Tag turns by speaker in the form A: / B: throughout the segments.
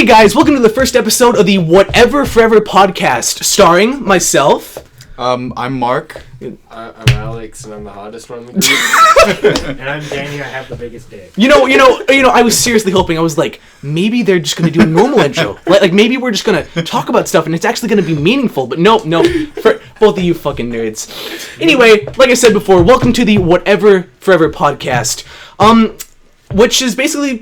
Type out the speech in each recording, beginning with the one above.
A: Hey guys, welcome to the first episode of the Whatever Forever podcast, starring myself.
B: I'm Mark.
C: I'm Alex, and I'm the hottest one in the group.
D: And I'm Danny, I have the biggest dick.
A: You know, I was seriously hoping, I was like, maybe they're just going to do a normal intro. Like, maybe we're just going to talk about stuff and it's actually going to be meaningful, but nope. For both of you fucking nerds. Anyway, like I said before, welcome to the Whatever Forever podcast, which is basically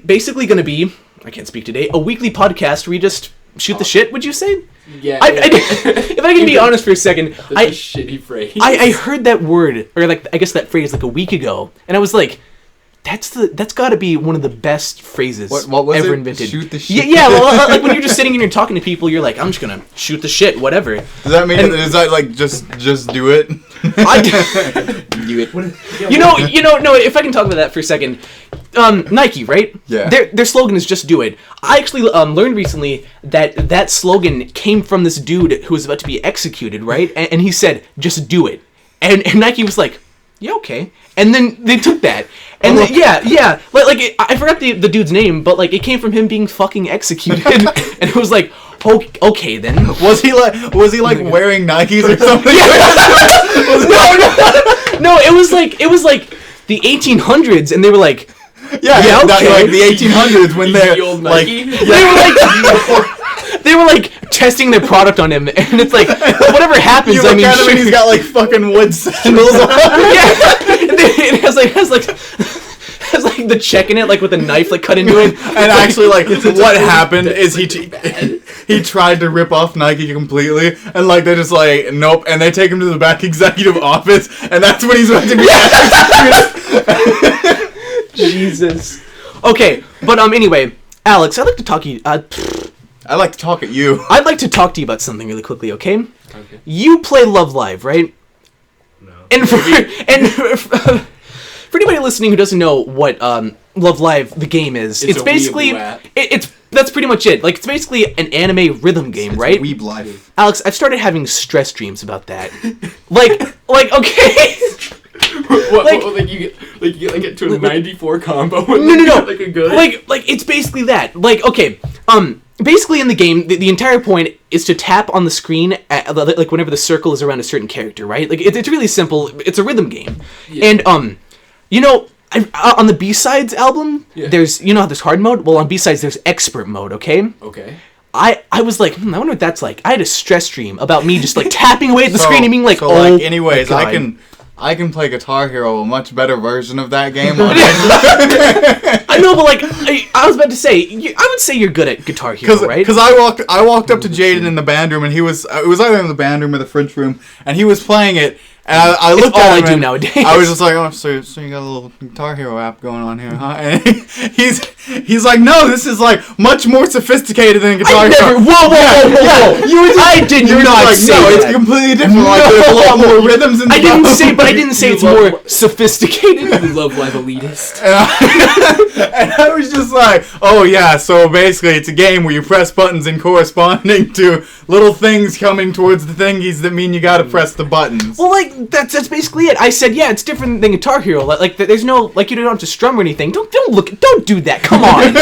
A: going to be, I can't speak today, a weekly podcast where we just shoot the shit, would you say?
C: Yeah.
A: If I can be honest for a second,
C: That's a shitty phrase.
A: I heard that word, or like I guess that phrase, like a week ago, and I was like, that's got to be one of the best phrases
B: what was
A: ever
B: it?
A: invented.
B: Shoot the shit.
A: Yeah. Well, like when you're just sitting and you're talking to people, you're like, I'm just gonna shoot the shit, whatever.
B: Does that mean is that like just do it?
A: Do it. No. If I can talk about that for a second, Nike, right?
B: Yeah.
A: Their slogan is "Just do it." I actually learned recently that slogan came from this dude who was about to be executed, right? And he said, "Just do it," and Nike was like, "Yeah, okay." And then they took that, and I forgot the dude's name, but like it came from him being fucking executed, and it was like, okay then.
B: Was he like wearing Nikes or something?
A: No, it was like the 1800s, and they were like,
B: yeah,
A: okay.
B: like the 1800s when they're
C: the old
B: like,
C: Nike?
A: they were like testing their product on him, and it's like, whatever happens,
B: you look at him and he's got like fucking wood sandals on.
A: Yeah, it has like the check in it, like with a knife, like cut into it.
B: And actually, like, what happened is he tried to rip off Nike completely, and like they're just like, nope, and they take him to the back executive office, and that's when he's about to be executed.
A: Jesus. Okay, but anyway, Alex, I'd like to talk to you.
B: I like to talk at you.
A: I'd like to talk to you about something really quickly. Okay.
C: Okay.
A: You play Love Live, right?
D: No.
A: And for anybody listening who doesn't know what Love Live the game is, it's
C: a
A: basically
C: Weeaboo app.
A: that's pretty much it. Like it's basically an anime rhythm game, right?
B: Weeb life.
A: Alex, I've started having stress dreams about that. like okay.
C: What, you get to a 94 combo.
A: No.
C: Like a good.
A: Like it's basically that. Like okay, basically in the game, the entire point is to tap on the screen at, like whenever the circle is around a certain character, right? Like it's really simple. It's a rhythm game, and on the B-Sides album, there's how there's hard mode. Well, on B-Sides there's expert mode. Okay.
C: Okay.
A: I was like, I wonder what that's like. I had a stress dream about me just like tapping away at the screen and being like,
B: anyways,
A: my God.
B: I can play Guitar Hero, a much better version of that game.
A: I know, but like I was about to say, I would say you're good at Guitar Hero, right?
B: Because I walked up to Jaden in the band room, and it was either in the band room or the French room, and he was playing it. And I looked
A: all
B: at him
A: I do
B: and
A: nowadays.
B: I was just like, oh, so you got a little Guitar Hero app going on here, huh? And he's like, no, this is like much more sophisticated than Guitar Hero.
A: Whoa. I did not
B: like,
A: say
B: no,
A: that.
B: it's completely different. Like, there's a lot more rhythms in the
A: I didn't say it's
C: love
A: more sophisticated.
C: You Love Live elitist.
B: And I was just like, oh yeah, so basically it's a game where you press buttons and corresponding to little things coming towards the thingies that mean you gotta press the buttons.
A: Well, like that's basically it. I said, yeah, it's different than Guitar Hero. Like there's no you don't have to strum or anything. Don't do that. Come on.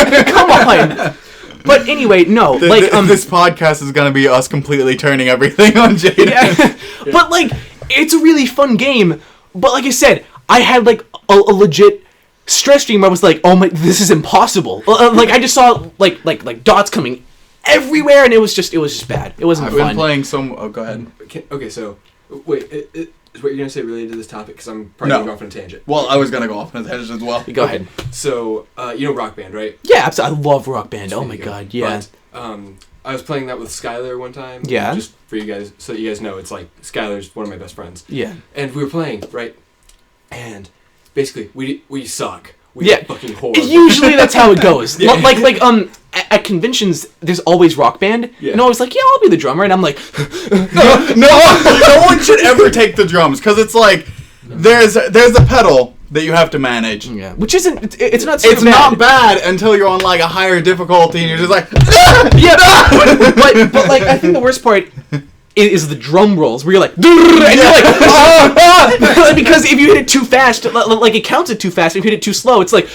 A: But anyway, no.
B: This podcast is gonna be us completely turning everything on Jaden.
A: Yeah. But like, it's a really fun game. But like I said, I had like a legit stress dream where I was like, oh my, this is impossible. Like I just saw like dots coming everywhere, and it was just bad. It wasn't fun.
B: I've been playing some. Oh, go ahead.
C: Okay, so wait, is what you're gonna say related to this topic? Because I'm probably going off on a tangent.
B: Well, I was gonna go off on a tangent as well.
A: Go ahead.
C: So Rock Band, right?
A: Yeah, absolutely. I love Rock Band. Oh my God, yeah.
C: But, I was playing that with Skylar one time.
A: Yeah.
C: Just for you guys, so that you guys know, it's like Skylar's one of my best friends.
A: Yeah.
C: And we were playing, right? And basically, we suck.
A: Yeah.
C: Fucking horrible.
A: Usually that's how it goes.
C: Yeah.
A: Like at conventions, there's always Rock Band.
C: Yeah.
A: And always like, yeah, I'll be the drummer, and I'm like,
B: No one should ever take the drums because it's like there's a pedal that you have to manage.
A: yeah, which isn't it's not so
B: It's
A: bad.
B: not bad until you're on like a higher difficulty and you're just like
A: Yeah, but like I think the worst part is the drum rolls where you're like, and you're like, because if you hit it too fast, like it counts it too fast. If you hit it too slow, it's like,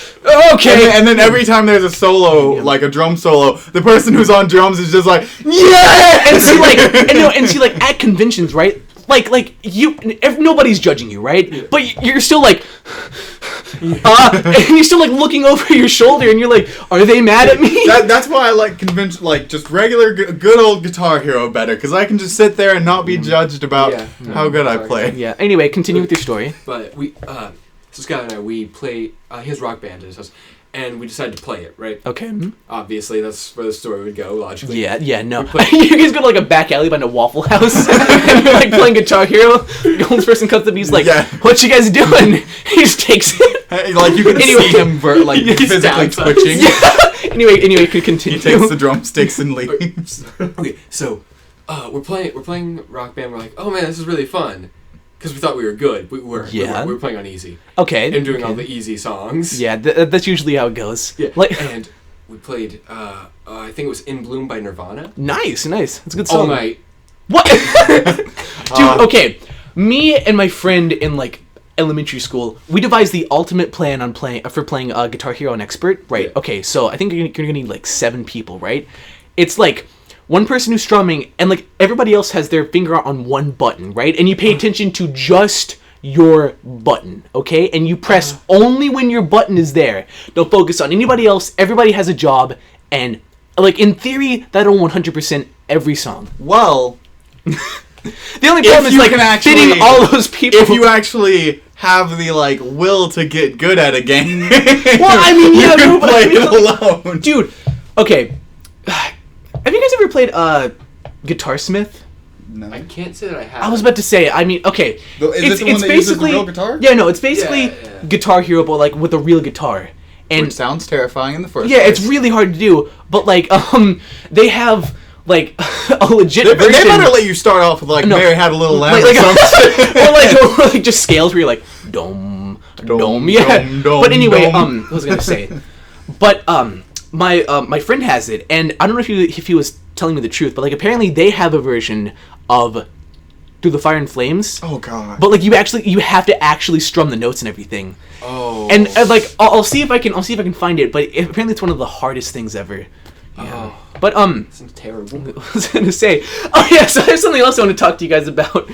A: okay.
B: And then every time there's a solo, like a drum solo, the person who's on drums is just like, yeah.
A: And see, like at conventions, right? Like nobody's judging you, right? But you're still like, and you're still like looking over your shoulder, and you're like, are they mad at me?
B: That's why I like convention, like just regular good old Guitar Hero better, because I can just sit there and not be judged about how good I play.
A: Yeah. Anyway, continue with your story.
C: But so Scott and I, we play his Rock Band at his house, and we decided to play it, right?
A: Okay.
C: Obviously, that's where the story would go, logically.
A: Yeah, no. You guys go to like a back alley behind a Waffle House, and you're like playing Guitar Hero. The homeless person comes up and he's like, what you guys doing? He just takes it.
B: Like you can see him physically twitching.
A: Yeah. Anyway, could continue.
B: He takes the drumsticks and leaves.
C: Okay, so we're playing Rock Band. We're like, oh man, this is really fun. Because we thought we were good. We were playing on easy.
A: Okay.
C: And doing all the easy songs.
A: Yeah, that's usually how it goes.
C: Yeah.
A: Like,
C: and we played, I think it was In Bloom by Nirvana.
A: Nice. That's a good song.
C: All night.
A: What? Dude, okay. Me and my friend in, like, elementary school, we devised the ultimate plan on playing Guitar Hero on Expert. Right.
C: Yeah.
A: Okay, so I think you're going to need, like, 7 people, right? It's, like, one person who's strumming, and, like, everybody else has their finger on one button, right? And you pay attention to just your button, okay? And you press only when your button is there. Don't focus on anybody else. Everybody has a job, and, like, in theory, that'll 100% every song.
B: Well,
A: the only problem is, like, fitting all those people.
B: If you actually have the, like, will to get good at a game,
A: well, I mean,
B: you can play it alone.
A: Dude, okay. Have you guys ever played Guitarsmith?
B: No.
C: I can't say that I have.
A: I was about to say, I mean, okay.
B: Is this the one that uses the real guitar?
A: Yeah, no, it's basically Guitar Hero, but, like, with a real guitar. And
B: which sounds terrifying in the first
A: place.
B: place.
A: It's really hard to do, but, like, they have, like, a legit version.
B: They better let you start off with, like, Mary Had a Little Lamb or something.
A: or, like, just scales where you're like, dom, yeah.
B: Dom,
A: but anyway,
B: dom.
A: what was I gonna say? But, my friend has it, and I don't know if he was telling me the truth, but, like, apparently they have a version of Through the Fire and Flames.
B: Oh god.
A: But, like, you have to actually strum the notes and everything.
C: Oh.
A: And like I'll see if I can find it, but apparently it's one of the hardest things ever. Yeah.
C: Oh.
A: But
C: Sounds terrible.
A: I was gonna say, oh yeah, so there's something else I want to talk to you guys about.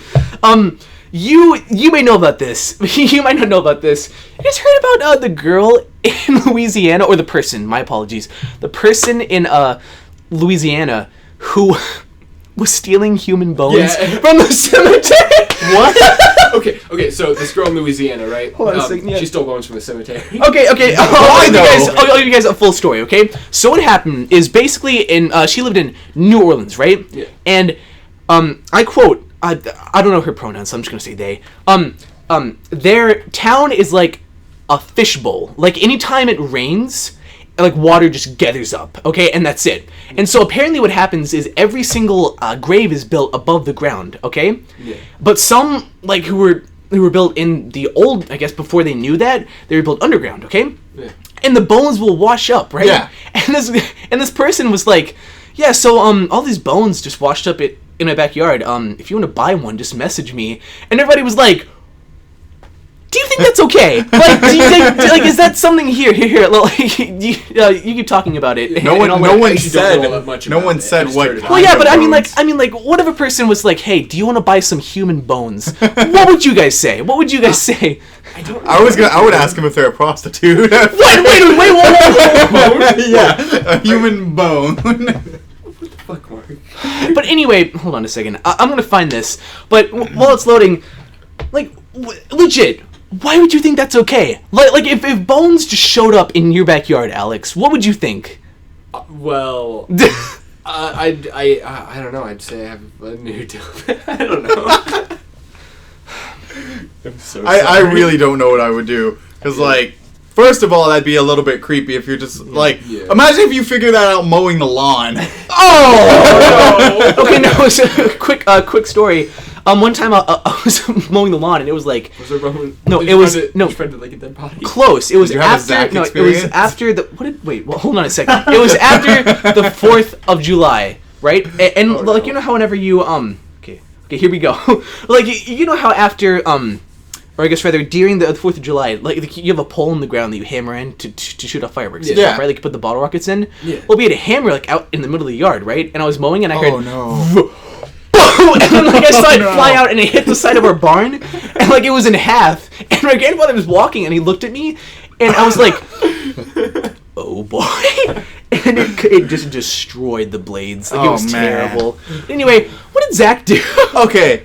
A: You may know about this. You might not know about this. You guys heard about the girl in Louisiana, or the person? My apologies. The person in Louisiana who was stealing human bones from the cemetery.
C: What? Okay. So this girl in Louisiana, right?
A: Hold on a second. Yeah.
C: She stole bones from the cemetery.
A: Okay. I'll give you guys a full story. Okay. So what happened is basically she lived in New Orleans, right?
C: Yeah.
A: And I quote. I don't know her pronouns, so I'm just gonna say they. Their town is like a fishbowl. Like anytime it rains, like water just gathers up, okay, and that's it. And so apparently what happens is every single grave is built above the ground, okay?
C: Yeah.
A: But some like who were built in the old, I guess before they knew that, they were built underground, okay?
C: Yeah.
A: And the bones will wash up, right?
B: Yeah.
A: And this person was like, yeah, so all these bones just washed up in my backyard. If you want to buy one, just message me. And everybody was like, do you think that's okay? Like, do you think, like, is that something here? Like, you keep talking about it.
B: No one said what.
A: Well, yeah, but I mean, like, what if a person was like, hey, do you want to buy some human bones? What would you guys say? What would you guys say?
B: I would ask him if they're a prostitute.
A: Wait, whoa.
B: Yeah, a human bone.
C: Fuck, Mark.
A: But anyway, hold on a second. I'm gonna find this. But while it's loading, like, legit, why would you think that's okay? Like if bones just showed up in your backyard, Alex, what would you think?
C: Well, I don't know. I'd say I have a new deal. I don't know. I'm so sorry.
B: I really don't know what I would do. Because, like, first of all, that'd be a little bit creepy if you're just, like, imagine if you figure that out mowing the lawn.
A: Oh! No. Okay, no, so, quick story. One time I was mowing the lawn and it was like...
C: Was there a
A: No, it was... No.
C: Did you find it like a dead body?
A: Close. It was after... No, it was after the... Wait, well, hold on a second. It was after the 4th of July, right? And like, you know how whenever you... Okay. Okay, here we go. Like, you know how after, or I guess rather during the 4th of July, like you have a pole in the ground that you hammer in to shoot off fireworks. and
B: Yeah.
A: stuff, right? Like you put the bottle rockets in.
C: Yeah.
A: Well, we had a hammer like out in the middle of the yard, right? And I was mowing and I heard,
B: Oh no.
A: and then like I saw it fly out and it hit the side of our barn, and like it was in half. And my grandfather was walking and he looked at me, and I was like, "Oh boy!" And it just destroyed the blades. Like it
B: Oh,
A: was
B: man.
A: terrible. Anyway, what did Zach do?
B: Okay.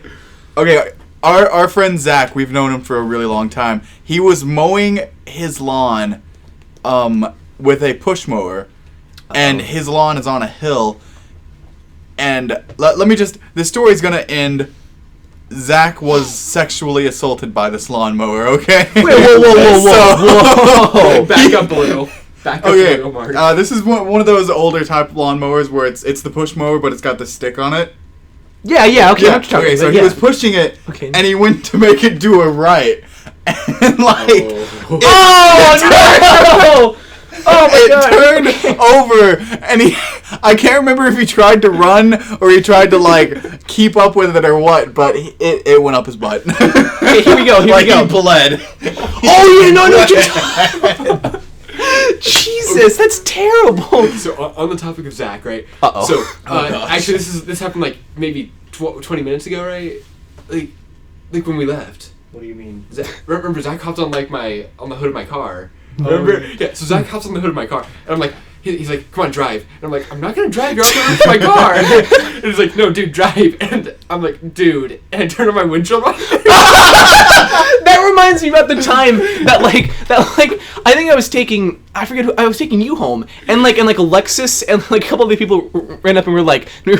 B: Our friend Zach, we've known him for a really long time. He was mowing his lawn, with a push mower, and his lawn is on a hill. And let me just. This story's gonna end. Zach was sexually assaulted by this lawnmower. Okay.
A: Wait, whoa!
C: Back up a little. Back up a
B: Okay.
C: little, Mark.
B: This is one of those older type lawnmowers where it's the push mower, but it's got the stick on it.
A: Yeah, okay.
B: Yeah.
A: I'm talking
B: Okay. So
A: about,
B: he
A: yeah.
B: was pushing it,
A: Okay.
B: and he went to make it do a right, and like.
C: Oh.
A: Oh no! Oh my
B: It
A: god!
B: turned over, and I can't remember if he tried to run or he tried to like keep up with it or what, but it went up his butt.
A: Okay, here we go. Here
B: Like
A: we go.
B: he bled.
A: Oh yeah, no, what you're talking. Jesus, that's terrible.
C: So on the topic of Zach, right?
A: Uh-oh.
C: So
B: gosh.
C: actually, this happened like maybe 20 minutes ago, right? Like when we left.
D: What do you mean?
C: Remember Zach hopped on the hood of my car. Remember? Yeah. So Zach hops on the hood of my car, and I'm like, he's like, "Come on, drive." And I'm like, "I'm not gonna drive. You're on the roof of my car." And he's like, "No, dude, drive." And I'm like, "Dude," and I turn on my windshield.
A: That reminds me about the time that I think I was taking I was taking you home, and like Alexis and like a couple other people ran up and were like, "You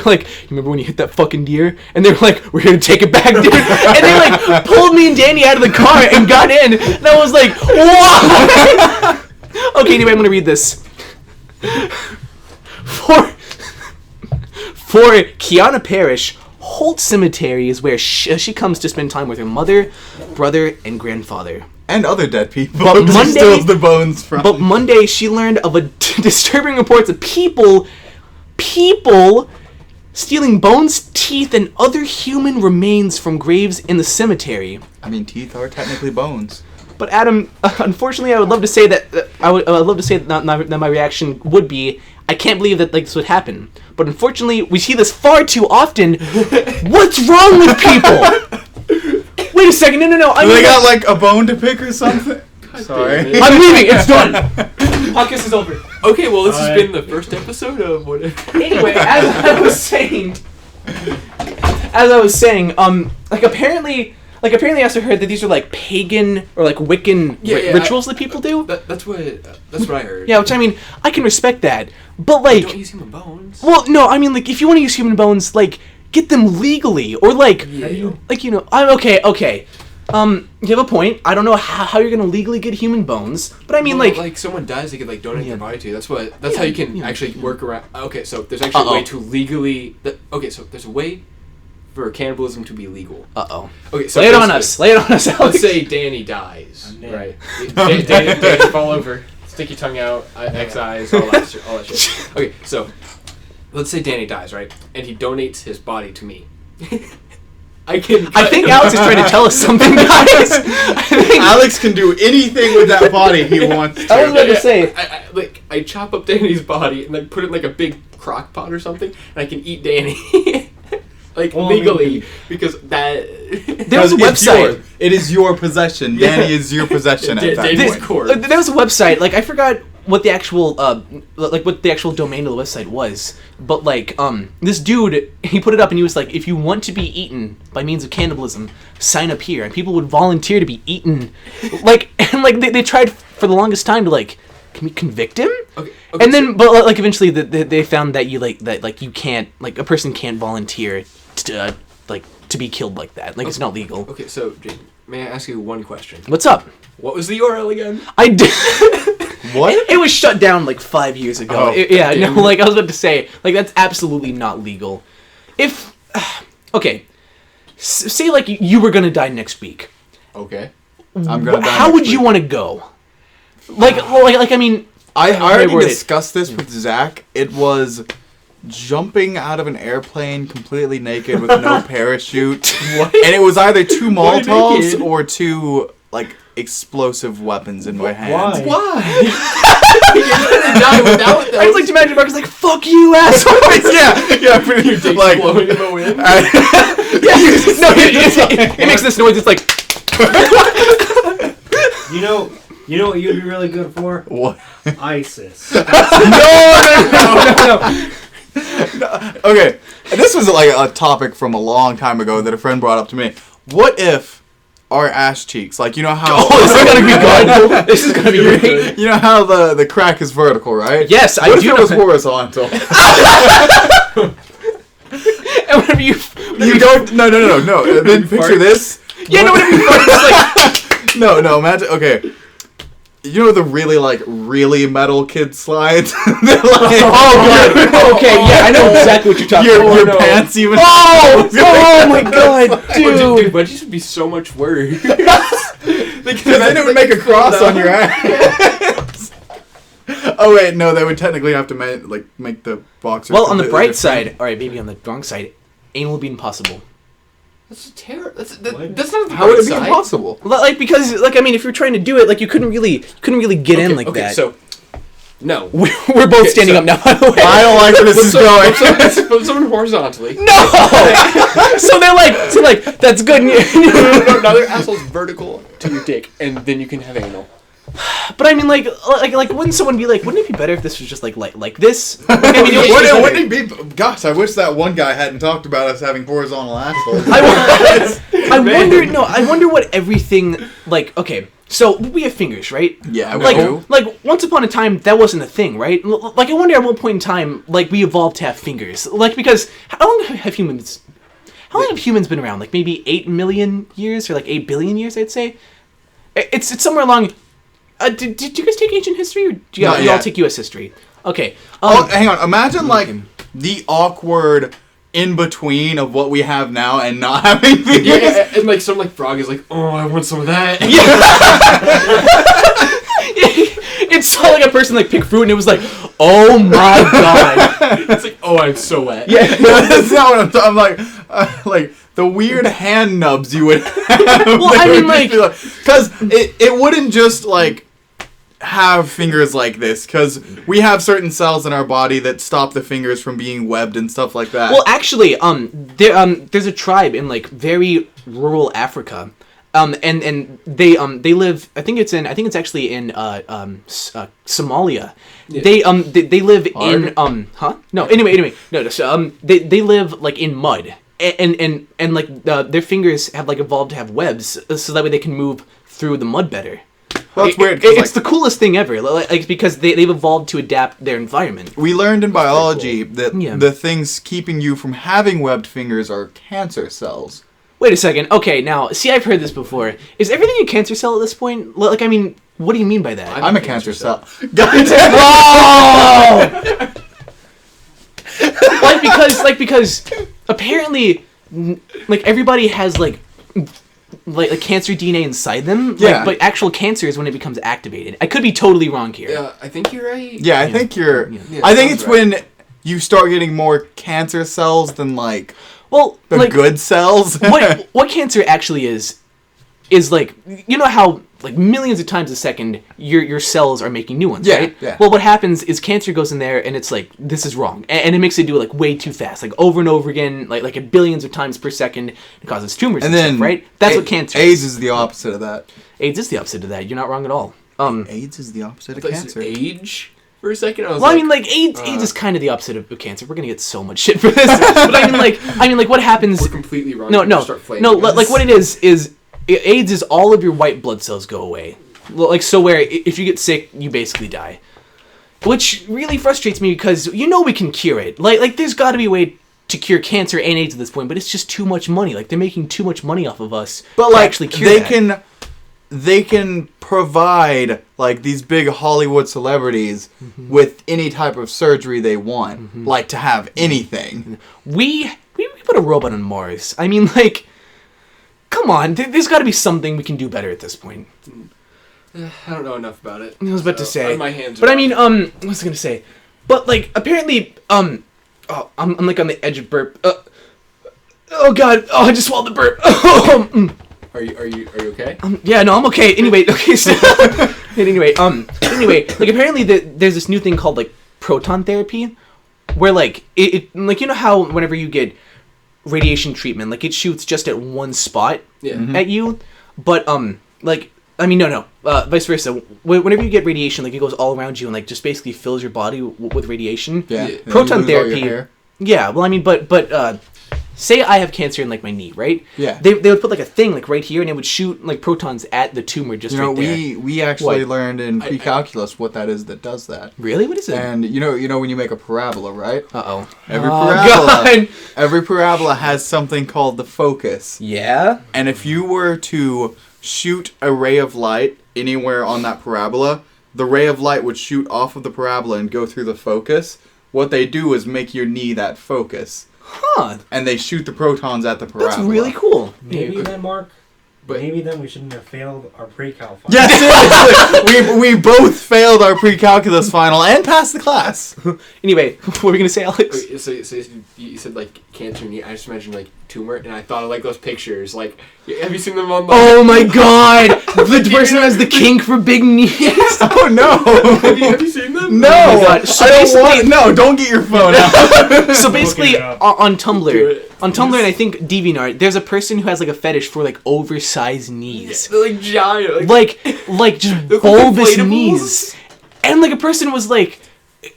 A: remember when you hit that fucking deer?" And they were like, "We're here to take it back, dude." And they like pulled me and Danny out of the car and got in, and I was like, "What?" Okay, anyway, I'm gonna read this. For Kiana Parrish, Holt Cemetery is where she comes to spend time with her mother, brother, and grandfather.
B: And other dead people.
A: But
B: she
A: Monday-
B: steals the bones from.
A: But Monday, she learned of a disturbing reports of people stealing bones, teeth, and other human remains from graves in the cemetery.
B: I mean, teeth are technically bones.
A: But Adam, unfortunately, I would love to say that I would love to say that my reaction would be, I can't believe that this would happen. But unfortunately, we see this far too often. What's wrong with people? Wait a second, no.
B: They got like a bone to pick or something. Sorry.
C: damn it.
A: I'm leaving. It's done.
C: Podcast is over. Okay, well, this has been the first episode of what?
A: Anyway, as I was saying, apparently I also heard that these are like pagan or like Wiccan rituals that people do.
C: That's what I heard.
A: Yeah, which I mean, I can respect that, but like,
C: Don't use human bones.
A: well, no, I mean, like, if you want to use human bones, like, get them legally, or like,
C: Yeah.
A: I'm okay. You have a point. I don't know how you're gonna legally get human bones, but I mean,
C: Well,
A: like,
C: someone dies, they could like donate
A: Yeah.
C: their body to. That's how you can actually work around. Okay, so there's actually
A: Uh-oh.
C: a way to legally. So there's a way for cannibalism to be legal.
A: uh-oh.
C: Okay, so
A: Lay it on
C: basically-
A: us, Alex.
C: Let's say Danny dies,
D: I'm dead.
C: right? Danny fall over, stick your tongue out, X eyes, all that shit. Okay, so let's say Danny dies, right? And he donates his body to me. I
A: think Alex is trying to tell us something, guys. I think
B: Alex can do anything with that body he wants to.
A: I was about to say.
C: I chop up Danny's body and like put it in like a big crock pot or something, and I can eat Danny. Like
D: Well,
C: legally, because that
A: There was a website.
B: It is your possession. Danny is your possession at that
C: Danny's
B: point.
C: corpse.
A: There was a website. Like, I forgot what the actual domain of the website was, but like this dude, he put it up and he was like, if you want to be eaten by means of cannibalism, sign up here, and people would volunteer to be eaten. Like, and like they tried for the longest time to like, can we convict him?
C: Okay,
A: And then, but like eventually, they found that you can't, like, a person can't volunteer to be killed like that. Like, it's not legal.
C: Okay, so Jane, may I ask you one question?
A: What's up?
C: What was the URL again?
A: I did.
B: What?
A: It was shut down like 5 years ago.
B: Oh,
A: Yeah,
C: damn.
A: no, like I was about to say, like that's absolutely not legal. If, okay, say like you were gonna die next week.
B: Okay. I'm gonna die
A: How
B: next
A: would you
B: week.
A: want to go? Like I mean,
B: I
A: How
B: already
A: they word it.
B: discussed this with Zach. It was jumping out of an airplane completely naked with no parachute. What? And it was either two Molotovs
C: naked?
B: or two like explosive weapons in my hands.
D: Why?
C: Why? You're gonna die without those.
A: I just like to imagine Marcus like, "Fuck you, asshole."
B: yeah, pretty
C: Your dick's
B: like
C: blowing in the wind.
A: No, it makes this noise. It's like,
D: You know what you'd be really good for?
B: what?
D: ISIS.
A: no.
B: Okay, this was like a topic from a long time ago that a friend brought up to me. What if our ass cheeks, like you know how
A: Oh, this is gonna be good. This is gonna be great.
B: you know how the crack is vertical, right?
A: Yes, I
B: What if
A: do
B: it
A: know
B: was
A: that.
B: horizontal?
A: And whenever you
B: You don't. No. And then picture this.
A: yeah, no, whenever you fart, it's like,
B: No. Imagine. Okay. You know the really metal kid slides. They're like,
A: oh god. Okay, yeah, I know exactly what you're talking about.
B: your
C: no.
B: pants even.
A: Oh my god,
C: Dude,
A: dude.
C: budgies would be so much worse.
B: Because then it would make a cross on your ass. Oh wait, no, they would technically have to make the boxer.
A: Well, on the
B: completely
A: bright
B: different.
A: side, all right, maybe on the wrong side, anal would be impossible.
C: That's terrible. That's
D: What?
C: not the
B: How would it be
C: side.
B: impossible?
A: Like because like I mean, if you're trying to do it, like you couldn't really get in like
C: okay,
A: that.
C: So, no.
A: We're both standing
C: so-
A: up now. By the way,
B: I don't like where this is going.
C: Put someone horizontally.
A: no. so they're like that's good.
C: No, now their asshole's vertical to your dick, and then you can have anal.
A: But I mean, like, wouldn't someone be like, wouldn't it be better if this was just like this? I mean,
B: Wouldn't it be? Gosh, I wish that one guy hadn't talked about us having horizontal assholes.
A: I wonder what everything like. Okay, so we have fingers, right?
B: Yeah, we
A: Like,
B: do.
A: like once upon a time, that wasn't a thing, right? Like, I wonder at what point in time, like, we evolved to have fingers. Like, because how long have humans been around? Like, maybe 8 million years or like 8 billion years, I'd say. It's somewhere along. Did you guys take ancient history, or do you
B: Not
A: all
B: yet.
A: take U.S. history? Okay.
B: Oh, hang on. Imagine like the awkward in between of what we have now and not having fingers.
C: Yeah, and like some like frog is like, oh, I want some of that.
A: It saw like a person like pick fruit, and it was like, oh my god.
C: It's like, oh, I'm so wet.
A: Yeah.
B: That's not what I'm talking. I'm like the weird hand nubs you would have.
A: Well, I mean, like,
B: because it wouldn't just like have fingers like this, because we have certain cells in our body that stop the fingers from being webbed and stuff like that.
A: well, actually, there's a tribe in like very rural Africa, and they live. I think it's actually in Somalia.
C: Yeah.
A: They live
B: Hard.
A: in huh? No, anyway, no. So they live like in mud, and like their fingers have like evolved to have webs, so that way they can move through the mud better.
B: well, it's weird. 'cause,
A: It's the coolest thing ever, like because they've evolved to adapt their environment.
B: we learned in biology that
A: Yeah.
B: the things keeping you from having webbed fingers are cancer cells.
A: Wait a second. Okay, now see, I've heard this before. Is everything a cancer cell at this point? Like, I mean, what do you mean by that?
B: I'm a cancer cell. Guys,
A: because apparently, like everybody has like cancer DNA inside them.
B: Yeah.
A: But actual cancer is when it becomes activated. I could be totally wrong here.
C: Yeah, I think you're right.
B: yeah, I think you're.
C: Yeah,
B: I think
C: sounds
B: it's
C: right.
B: when you start getting more cancer cells than like
A: Well,
B: the
A: like
B: good cells.
A: what cancer actually is like, you know how like millions of times a second your cells are making new ones,
B: Yeah,
A: right?
B: yeah.
A: Well, what happens is cancer goes in there and it's like, this is wrong, and it makes it do it like way too fast, like over and over again, like at billions of times per second. It causes tumors and,
B: And then
A: stuff, right? That's what cancer
B: AIDS is the opposite of that.
A: AIDS is the opposite of that. You're not wrong at all.
B: AIDS is the opposite
C: I
B: of
C: thought you said
B: cancer.
C: age for a second. I was
A: Well,
C: like,
A: I mean, like AIDS is kind of the opposite of cancer. We're gonna get so much shit for this, but I mean, like what happens?
C: we're completely wrong.
A: No,
C: We're gonna start flaming
A: no.
C: us.
A: Like what it is AIDS is all of your white blood cells go away. Like so, where if you get sick, you basically die, which really frustrates me because we can cure it. Like there's got to be a way to cure cancer and AIDS at this point, but it's just too much money. Like they're making too much money off of us.
B: But
A: to
B: like
A: actually cure
B: they can provide like these big Hollywood celebrities
A: Mm-hmm.
B: with any type of surgery they want, like to have anything.
A: We put a robot on Mars. I mean, like, come on. There's got to be something we can do better at this point.
C: I don't know enough about it.
A: I was about to say,
C: My hands.
A: but
C: are
A: I mean, what was I gonna say? But like, apparently, Oh, I'm like on the edge of burp. Oh god. Oh, I just swallowed the burp.
C: Are you okay?
A: Yeah, no, I'm okay. Anyway, okay. So, anyway, like apparently there's this new thing called like proton therapy, where like it like you know how whenever you get radiation treatment, like it shoots just at one spot at you, but like I mean no, vice versa. Whenever you get radiation, like it goes all around you and like just basically fills your body with radiation.
B: Yeah.
A: Proton
B: You lose all your
A: therapy.
B: hair.
A: Yeah, well, I mean, but say I have cancer in like my knee, right?
B: Yeah.
A: They would put like a thing like right here, and it would shoot like protons at the tumor just
B: You know,
A: right there.
B: we actually
A: What?
B: learned in pre-calculus what that is that does that.
A: Really? What is it?
B: And you know when you make a parabola, right?
A: Uh-oh.
B: Every
A: Oh,
B: parabola,
A: God.
B: every parabola has something called the focus.
A: Yeah?
B: And if you were to shoot a ray of light anywhere on that parabola, the ray of light would shoot off of the parabola and go through the focus. What they do is make your knee that focus.
A: Huh.
B: And they shoot the protons at the parabola.
A: That's really cool.
D: Maybe then, Mark.
C: But-
D: Maybe then we shouldn't have failed our pre-cal. Final.
B: Yes, seriously. we both failed our pre-calculus final and passed the class.
A: Anyway, what were we going to say, Alex?
C: Okay, so you said like cancer knee. I just imagined like tumor, and I thought of like those pictures. Like, have you seen them on?
A: Oh my god! The person who has the kink for big knees!
B: Oh no!
C: have you seen them?
B: No,
A: Oh my God. So
B: I don't
A: basically-
B: want. No, don't get your phone out.
A: So basically,
D: Look it up.
A: on
C: Do
A: Tumblr,
C: it.
A: and I think DeviantArt, there's a person who has like a fetish for like oversized knees.
C: They're like giant.
A: Like just
C: They're like
A: bulbous
C: inflatables.
A: knees. And like a person was like,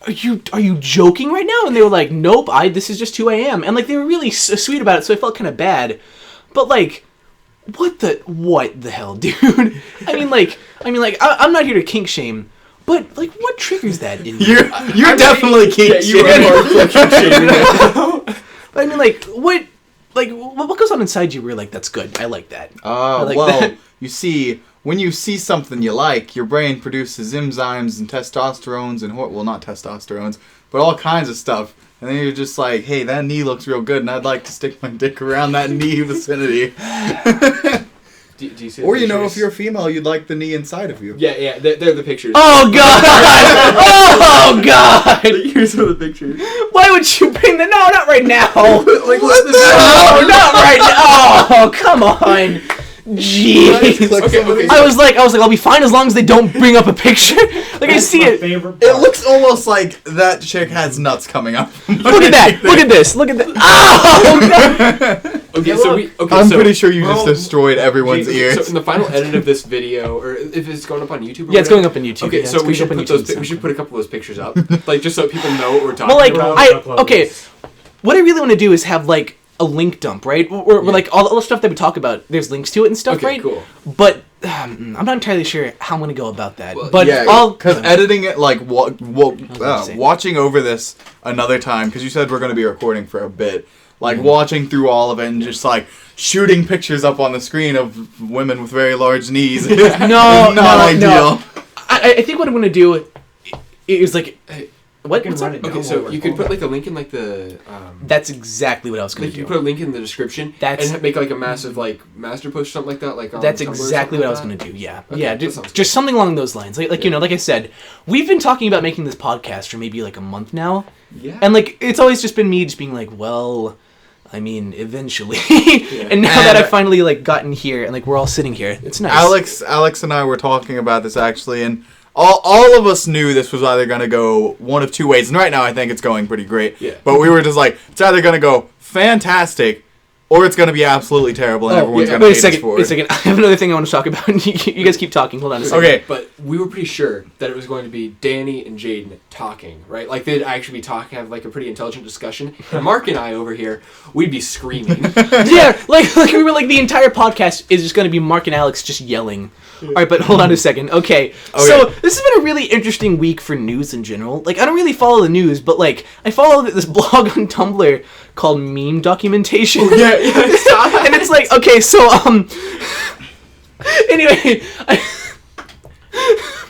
A: are you joking right now? And they were like, nope, this is just who I am. And like they were really sweet about it, so I felt kind of bad. But like, what the hell, dude? I mean like I'm not here to kink shame, but like what triggers that in you?
B: You're definitely kink
C: you are
B: shaming.
C: kink shaming right now.
A: I mean like what goes on inside you where you're like, that's good, I like that. I like
B: Well,
A: that.
B: you see, when you see something you like, your brain produces enzymes and testosterones and well, not testosterones, but all kinds of stuff. And then you're just like, hey, that knee looks real good, and I'd like to stick my dick around that knee vicinity.
C: Do you see the
B: Or you know,
C: pictures?
B: if you're a female, you'd like the knee inside of you.
C: Yeah, they're the pictures.
A: Oh god! Oh god!
C: Here's some of the pictures.
A: Why would you bring the no, not right now.
C: Like,
B: What the
A: No, not right now. Oh, come on. Jeez.
C: Okay.
A: I was like, I'll be fine as long as they don't bring up a picture. Like I
D: That's
A: see
D: my
A: it.
D: favorite
B: It
D: part.
B: looks almost like that chick has nuts coming up.
A: Look at that. Look at this. Look at that. Oh god.
C: Okay,
D: Yeah,
C: so
D: look.
B: I'm
C: so,
B: pretty sure you just
D: Well,
B: destroyed everyone's
C: So
B: ears.
C: in the final edit of this video, or if it's going up on YouTube, or
A: Yeah, it's
C: whatever-
A: going up on YouTube.
C: Okay,
A: Yeah,
C: so
A: it's
C: we
A: going
C: should
A: up on
C: put
A: YouTube
C: those. We should
A: sometime.
C: put a couple of those pictures up, like just so people know what we're talking
A: Well, like,
C: about.
A: okay. What I really want to do is have like a link dump, right? Where like all the stuff that we talk about, there's links to it and stuff,
C: Okay,
A: right?
C: cool.
A: But I'm not entirely sure how I'm gonna go about that.
C: Well,
A: but
B: Yeah,
A: I'll
B: because editing it, like,
A: say.
B: watching over this another time, because you said we're going to be recording for a bit, like, watching through all of it and just, like, shooting pictures up on the screen of women with very large knees is
A: No,
B: not ideal.
A: no. I think what I'm gonna do is like, what?
D: can
A: What's
D: run
A: that?
D: it down.
C: Okay, so you could put like a link in like the.
A: That's exactly what I was gonna
C: Like you
A: do.
C: put a link in the description
A: That's-
C: and make like a massive like master push something like that. Like on
A: That's
C: Tumblr or
A: exactly
C: something
A: what I
C: like
A: was
C: that.
A: gonna do. Yeah,
C: Okay,
A: yeah,
C: that sounds
A: just
C: good.
A: something along those lines. Like you know, like I said, we've been talking about making this podcast for maybe like a month now,
C: Yeah.
A: and like it's always just been me just being like, well, I mean, eventually. And now
B: And-
A: that I've finally like gotten here and like we're all sitting here, it's nice.
B: Alex and I were talking about this, actually, and all of us knew this was either going to go one of two ways, and right now I think it's going pretty great.
C: Yeah.
B: But we were just like, it's either going to go fantastic, or it's going to be absolutely terrible, and everyone's
C: yeah.
B: going to
A: Wait a
B: hate us
A: second.
B: for
A: Wait a
B: it.
A: second. I have another thing I want to talk about. You guys keep talking. Hold on a second.
B: Okay.
C: But we were pretty sure that it was going to be Danny and Jaden talking, right? Like they'd actually be talking, have like a pretty intelligent discussion. And Mark and I over here, we'd be screaming.
A: Yeah, like we were like the entire podcast is just gonna be Mark and Alex just yelling. All right, but hold on a second. Okay, so this has been a really interesting week for news in general. Like I don't really follow the news, but like I follow this blog on Tumblr called Meme Documentation.
B: Yeah,
A: And it's like, okay, so anyway,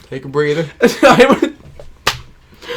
B: Take a breather.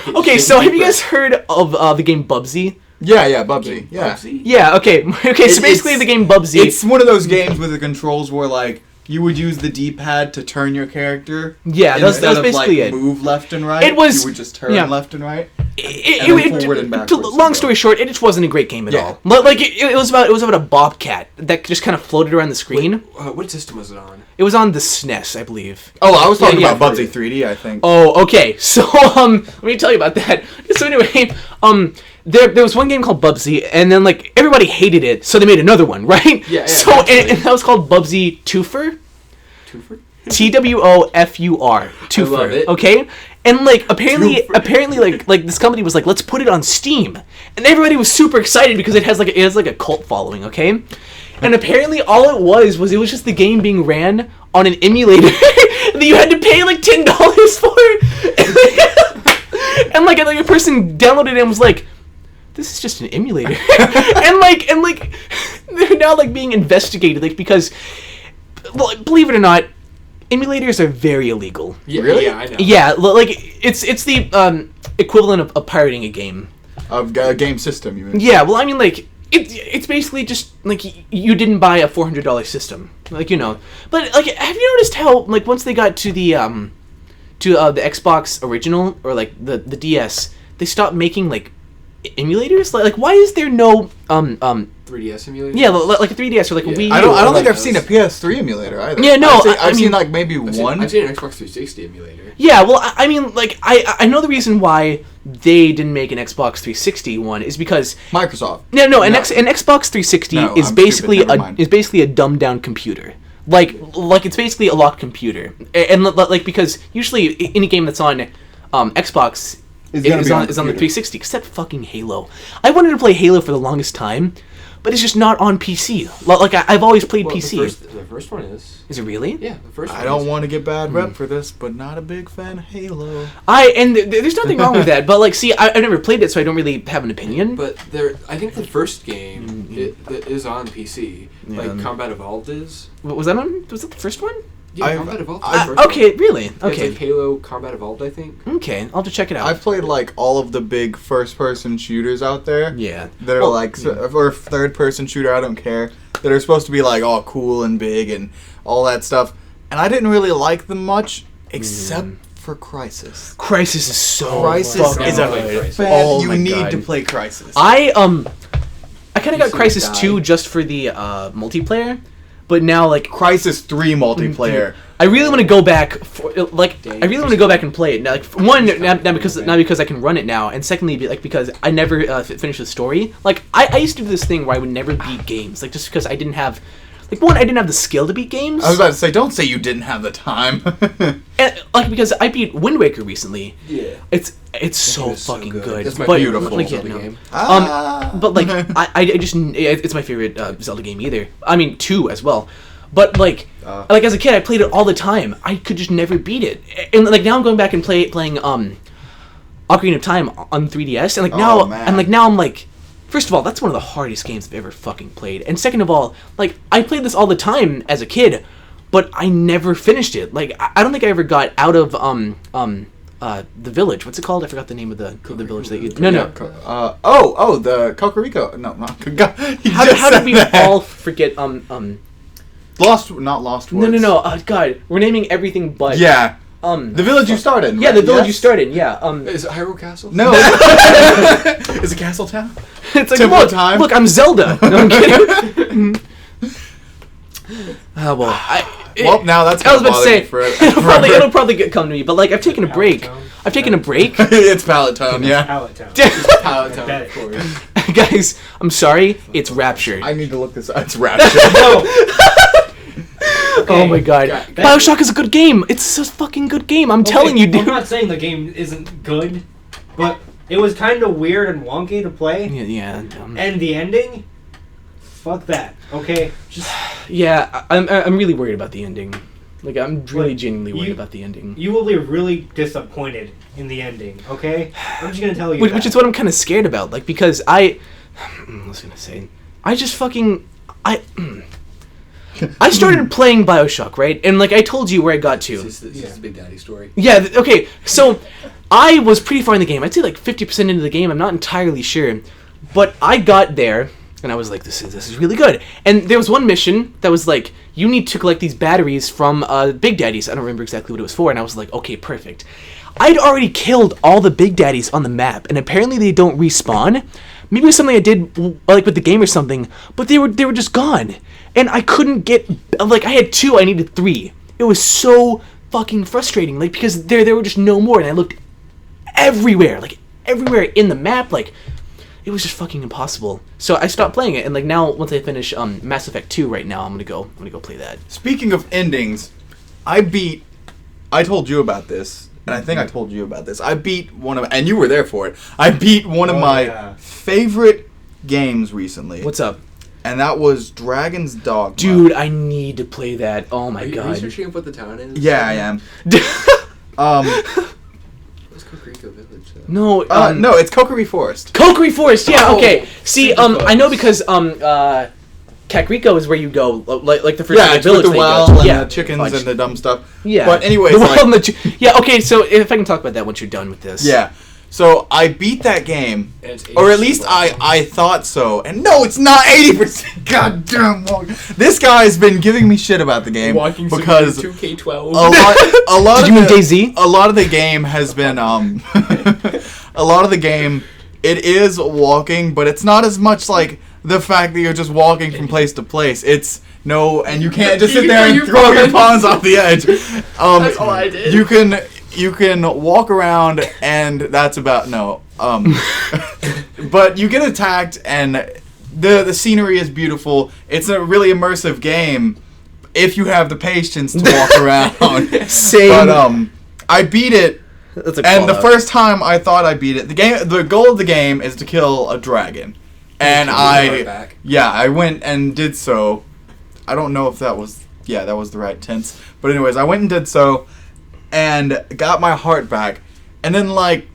A: okay, so have you guys heard of the game Bubsy?
B: Yeah, Bubsy. Yeah.
A: Yeah, okay. Okay, so basically
B: It's-
A: the game Bubsy.
B: It's one of those games where the controls were like, you would use the D-pad to turn your character.
A: Yeah, that was
B: instead of
A: basically
B: like
A: it.
B: move left and right.
A: It was-
B: You would just turn
A: yeah.
B: left and right. And then forward and backwards.
A: long story short, it just wasn't a great game at
B: Yeah.
A: all. Like it was about a bobcat that just kind of floated around the screen.
C: What system was it on?
A: It was on the SNES, I believe.
B: Oh, I was talking
A: Yeah,
B: about Bubsy 3D, I think.
A: Oh, okay. So, let me tell you about that. So anyway, there was one game called Bubsy, and then like everybody hated it, so they made another one, right?
C: Yeah.
A: So and that was called Bubsy Twofer.
C: Twofer?
A: TWOFUR. Twofer.
C: love it.
A: Okay. And like
C: Twofer.
A: apparently like this company was like, let's put it on Steam, and everybody was super excited because it has like a cult following. Okay. And apparently all it was just the game being ran on an emulator that you had to pay like $10 for. And like a person downloaded it and was like, this is just an emulator. and like they're now like being investigated, like, because, well, believe it or not, emulators are very illegal.
C: Yeah,
B: Really?
C: Yeah, I know.
A: Yeah, like it's the equivalent of pirating a game.
B: Of game system, you mean?
A: Yeah, well, I mean, like, it's basically just, like, you didn't buy a $400 system. Like, you know. But, like, have you noticed how, like, once they got to the Xbox original, or, like, the DS, they stopped making, like, emulators? Like, why is there no,
C: 3DS emulator?
A: yeah, like a 3DS or, like, a
C: Yeah.
A: Wii U?
B: I don't
A: or,
B: think
A: like,
B: I've seen a PS3 emulator either.
A: Yeah, no,
B: I've seen
A: mean-
B: like maybe one.
C: I've seen an Xbox 360 emulator.
A: Yeah, well, I mean, like, I know the reason why they didn't make an Xbox 360 one is because
B: Microsoft.
A: an
B: No.
A: Xbox 360
B: No,
A: is
B: I'm
A: basically
B: stupid, never mind.
A: a dumbed down computer. Like it's basically a locked computer, and like, because usually any game that's on Xbox
B: It's gonna
A: is
B: be
A: on
B: on
A: the
B: computer.
A: 360, except fucking Halo. I wanted to play Halo for the longest time, but it's just not on PC. Like I've always played
C: Well,
A: PC.
C: The first one is.
A: Is it really?
C: Yeah, the first one
B: I don't
C: is.
B: want to get bad rep for this, but not a big fan of Halo.
A: There's nothing wrong with that, but like, see, I've never played it, so I don't really have an opinion.
C: But I think the first game that is on PC. Like Combat Evolved is.
A: Was that the first one?
C: Yeah,
B: I've-
C: Combat Evolved. Is the first
A: Okay,
C: one.
A: really?
C: Yeah,
A: Okay.
C: It's like Halo Combat Evolved, I think.
A: Okay, I'll have to check it out.
B: I've played like all of the big first-person shooters out there.
A: Yeah.
B: That are like or third-person shooter. I don't care. That are supposed to be like all cool and big and all that stuff. And I didn't really like them much, except for Crysis.
A: Crysis is so
B: Crysis
A: fucking
B: is
C: a-
A: good.
B: Man,
A: Oh
B: you
A: my
B: need
A: God.
B: to play Crysis.
A: I kind of got
C: You
A: Crysis
C: died.
A: 2 just for the multiplayer, but now like
B: Crysis 3 multiplayer.
A: I really want to go back I really want to go back and play it now. Like, one, now because I can run it now, and secondly, because I never finished the story. Like I used to do this thing where I would never beat games, like just because I didn't have, like, one, I didn't have the skill to beat games.
B: I was about to say, don't say you didn't have the time.
A: And, like, because I beat Wind Waker recently.
C: Yeah.
A: It's so
C: was so
A: fucking
C: good.
A: good.
C: That's my
A: but,
B: beautiful
A: like, yeah,
C: Zelda
A: no.
C: game.
A: But like I just it's my favorite Zelda game either. I mean 2 as well. But like as a kid I played it all the time. I could just never beat it. And like now I'm going back and playing Ocarina of Time on 3DS, and like now
B: Oh, man.
A: I'm like, first of all, that's one of the hardest games I've ever fucking played. And second of all, like, I played this all the time as a kid, but I never finished it. Like I don't think I ever got out of the village. What's it called? I forgot the name of the village that you. No.
B: The Cocorico. No, not.
A: How did we all forget
B: Not Lost Woods.
A: No. God, we're naming everything but
B: Yeah.
A: the
B: village you started in.
A: Yeah,
B: right?
A: the village
B: Yes?
A: you started in. Yeah.
C: Is it Hyrule Castle?
B: No. Is it Castle Town?
A: It's like,
B: Temple
A: look,
B: Time?
A: look, I'm Zelda. No, I'm kidding.
B: Well, now that's
A: I was
B: gonna
A: about to
B: bother
A: say
B: me forever.
A: it'll probably come to me, but like I've taken a break. I've taken a break,
B: It's Pallet Town, yeah.
D: Pallet Town.
C: Pallet Town,
D: Bet.
C: of course.
A: guys. I'm sorry, it's Rapture.
B: I need to look this up. It's Rapture.
A: Oh my god, BioShock is a good game. It's a fucking good game. I'm telling you,
D: I'm
A: dude.
D: not saying the game isn't good, but it was kind of weird and wonky to play.
A: Yeah.
D: And the ending, fuck that. Okay, just
A: Yeah, I'm really worried about the ending. Like, I'm really
D: Like,
A: genuinely worried
D: you-
A: about the ending.
D: you will be really disappointed in the ending. Okay, I'm just gonna tell you.
A: Which is what I'm kind of scared about. Like, because I was gonna say, I just fucking I started playing BioShock, right? And like I told you where I got to.
C: This is Big Daddy story.
A: Yeah, okay. So I was pretty far in the game. I'd say like 50% into the game. I'm not entirely sure. But I got there and I was like, this is really good. And there was one mission that was like, you need to collect these batteries from Big Daddy's. I don't remember exactly what it was for. And I was like, okay, perfect. I'd already killed all the big daddies on the map, and apparently they don't respawn. Maybe it was something I did like with the game or something, but they were just gone, and I couldn't get like I had 2, I needed 3. It was so fucking frustrating, like because there were just no more, and I looked everywhere, like everywhere in the map, like it was just fucking impossible. So I stopped playing it, and like now once I finish Mass Effect 2 right now, I'm gonna go play that.
B: Speaking of endings, I told you about this, and I think I told you about this. I beat and you were there for it. I beat one of my favorite games recently.
A: What's up?
B: And that was Dragon's Dogma.
A: Dude, I need to play that. Oh my
C: Are you
A: god.
C: researching up what the town is?
B: Yeah, I am.
C: What's Kakariko Village, though?
A: No,
B: no, it's Kokiri Forest.
A: Kokiri Forest. Yeah,
C: Oh,
A: okay. See, I know because Kakariko is where you go, like the first
B: Yeah, it's
A: village
B: with the
A: that you
B: well
A: go to.
B: and
A: Yeah,
B: the chickens
A: fudge.
B: and the dumb stuff.
A: Yeah.
B: But anyways,
A: The well
B: like,
A: and the yeah. Okay, so if I can talk about that once you're done with this.
B: yeah. So I beat that game,
C: And it's
B: or at
C: 80%
B: least
C: long.
B: I thought so. And no, it's not 80%. Goddamn long. This guy's been giving me shit about the game
C: Walking
B: because
C: Simulator 2K12.
B: a lot
A: Did
B: of
A: you mean
B: the,
A: DayZ?
B: A lot of the game has been a lot of the game it is walking, but it's not as much like the fact that you're just walking from place to place. It's no, and you can't just sit there and throw your pawns off the edge.
C: That's all I did.
B: You can walk around, and that's about no. But you get attacked, and the scenery is beautiful. It's a really immersive game if you have the patience to walk around.
A: Same.
B: But I beat it,
A: That's a
B: and the
A: call-out.
B: first time I thought I beat it, the goal of the game is to kill a dragon, and I went and did so. I don't know if that was the right tense, but anyways, I went and did so. And got my heart back. And then, like,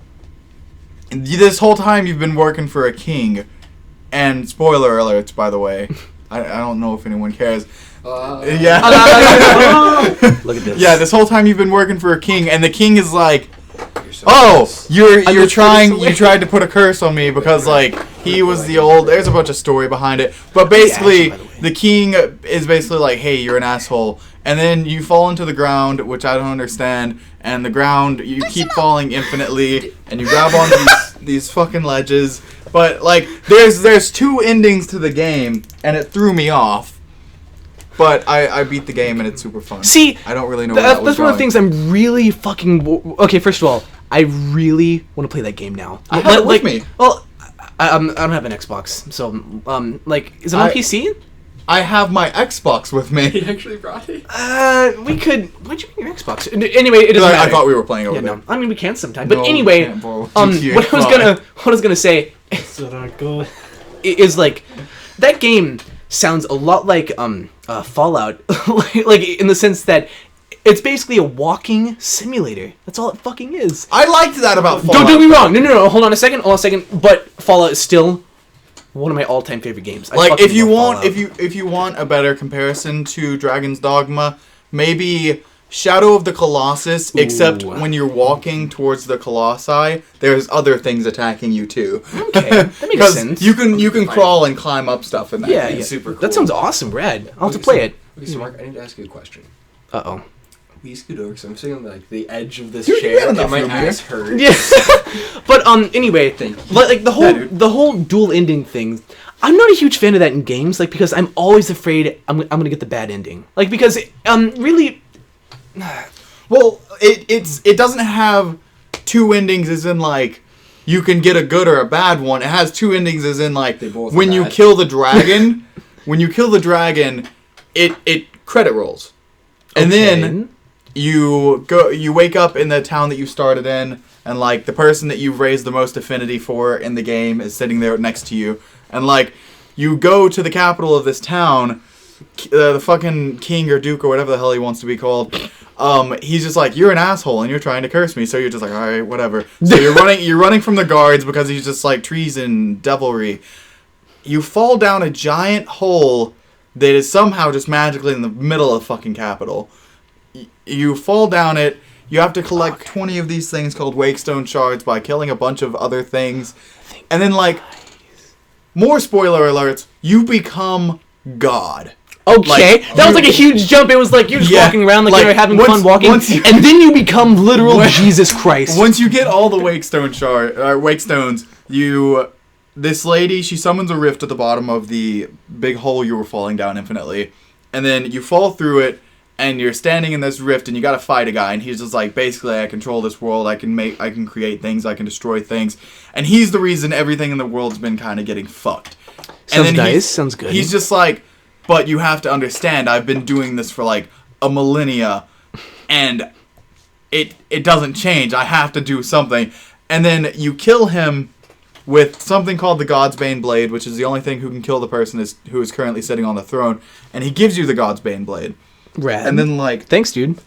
B: this whole time you've been working for a king. And spoiler alerts, by the way. I don't know if anyone cares. Yeah.
A: Look at this.
B: Yeah, this whole time you've been working for a king. And the king is like,
C: You're so
B: oh,
C: close.
B: you
A: just
B: tried to put a curse on me because, like, he was the old... There's a bunch of story behind it. But basically,
A: by the way.
B: the king is basically like, hey, you're an asshole. And then you fall into the ground, which I don't understand. And the ground, you keep falling infinitely. And you grab on these fucking ledges. But, like, there's 2 endings to the game. And it threw me off. But I beat the game and it's super fun.
A: See,
B: I don't really know where that was
A: that's one of the
B: going.
A: things I'm really fucking... Okay, first of all, I really want to play that game now.
B: I have it with me.
A: Well, I don't have an Xbox, so, like, is it on PC?
B: I have my Xbox with me.
C: He actually brought it.
A: We could... Why'd you bring your Xbox? Anyway, it doesn't matter.
B: I thought we were playing over
A: Yeah,
B: there.
A: no. I mean, we can sometime. But
B: No, we
A: anyway,
B: can't, bro.
A: what
B: GTA
A: I was gonna say
D: So not good.
A: is like that game sounds a lot like Fallout, like in the sense that it's basically a walking simulator. That's all it fucking is.
B: I liked that about Fallout.
A: Don't get me wrong. No. Hold on a second. But Fallout is still one of my all-time favorite games. I
B: Like
A: fucking
B: if you
A: love
B: want
A: Fallout.
B: if you want a better comparison to Dragon's Dogma, maybe Shadow of the Colossus, except
A: Ooh.
B: when you're walking towards the Colossi, there's other things attacking you too.
A: Okay, that makes
B: Because
A: sense.
B: you can crawl and climb up stuff in that.
A: yeah,
B: game.
A: yeah.
C: super cool.
A: That sounds awesome, Brad. I'll have to play it.
C: Okay, so Mark, I need to ask you a question.
A: Uh-oh.
C: Will you scoot over? Because I'm sitting on like the edge of this
B: Dude, you
C: chair
B: got enough
C: and my
B: room here.
C: ass hurts.
A: Yeah. But anyway,
C: Thank you.
A: like the
C: Yeah, dude.
A: whole dual ending thing, I'm not a huge fan of that in games, like because I'm always afraid I'm gonna get the bad ending. Like because really
B: Well, it doesn't have 2 endings as in like you can get a good or a bad one. It has 2 endings as in like
C: They both
B: when
C: are
B: you
C: bad.
B: kill the dragon, it credit rolls. And then you wake up in the town that you started in, and like the person that you've raised the most affinity for in the game is sitting there next to you, and like you go to the capital of this town, the fucking king or duke or whatever the hell he wants to be called. He's just like, you're an asshole and you're trying to curse me, so you're just like, all right, whatever. So you're running from the guards because he's just like treason, devilry. You fall down a giant hole that is somehow just magically in the middle of the fucking capital. You fall down it. You have to collect 20 of these things called Wakestone shards by killing a bunch of other things. And then, like, more spoiler alerts, you become God.
A: Okay, that was like a huge jump. It was like you're just walking around like you're having fun walking, and then you become literal Jesus Christ.
B: Once you get all the wake stones, this lady, she summons a rift at the bottom of the big hole you were falling down infinitely, and then you fall through it, and you're standing in this rift, and you gotta fight a guy, and he's just like, basically, I control this world, I can create things, I can destroy things, and he's the reason everything in the world's been kind of getting fucked.
A: Sounds nice. Sounds good.
B: He's just like, but you have to understand, I've been doing this for like a millennia, and it doesn't change. I have to do something. And then you kill him with something called the God's Bane Blade, which is the only thing who can kill the person who is currently sitting on the throne. And he gives you the God's Bane Blade.
A: Rad.
B: And then like,
A: thanks, dude.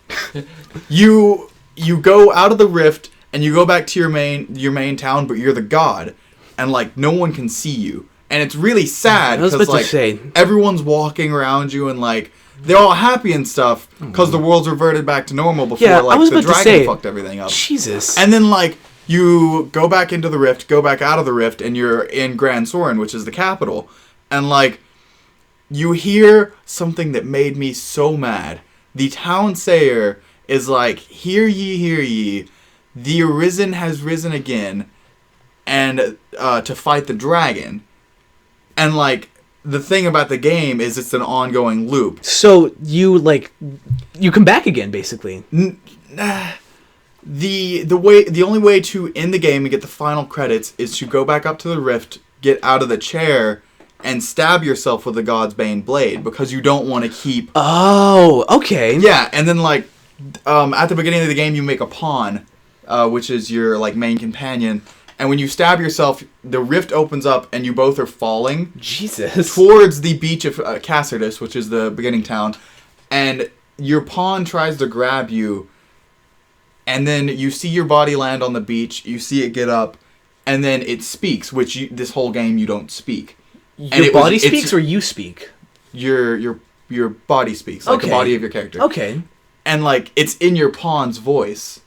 B: you go out of the rift and you go back to your main town, but you're the god, and like no one can see you. And it's really sad because like everyone's walking around you and like they're all happy and stuff because the world's reverted back to normal before the dragon fucked everything up.
A: Jesus.
B: And then like you go back into the rift, go back out of the rift, and you're in Gran Soren, which is the capital. And like you hear something that made me so mad. The town sayer is like, "Hear ye, the Arisen has risen again, and to fight the dragon." And, like, the thing about the game is it's an ongoing loop.
A: So, you come back again, basically.
B: The only way to end the game and get the final credits is to go back up to the rift, get out of the chair, and stab yourself with the God's Bane Blade, because you don't want to keep...
A: Oh, okay.
B: Yeah, and then, like, at the beginning of the game, you make a pawn, which is your, like, main companion. And when you stab yourself, the rift opens up and you both are falling.
A: Jesus.
B: Towards the beach of Cassardus, which is the beginning town. And your pawn tries to grab you. And then you see your body land on the beach. You see it get up. And then it speaks, which this whole game you don't speak.
A: Your body speaks or you speak?
B: Your body speaks. Like the body of your character.
A: Okay.
B: And like it's in your pawn's voice.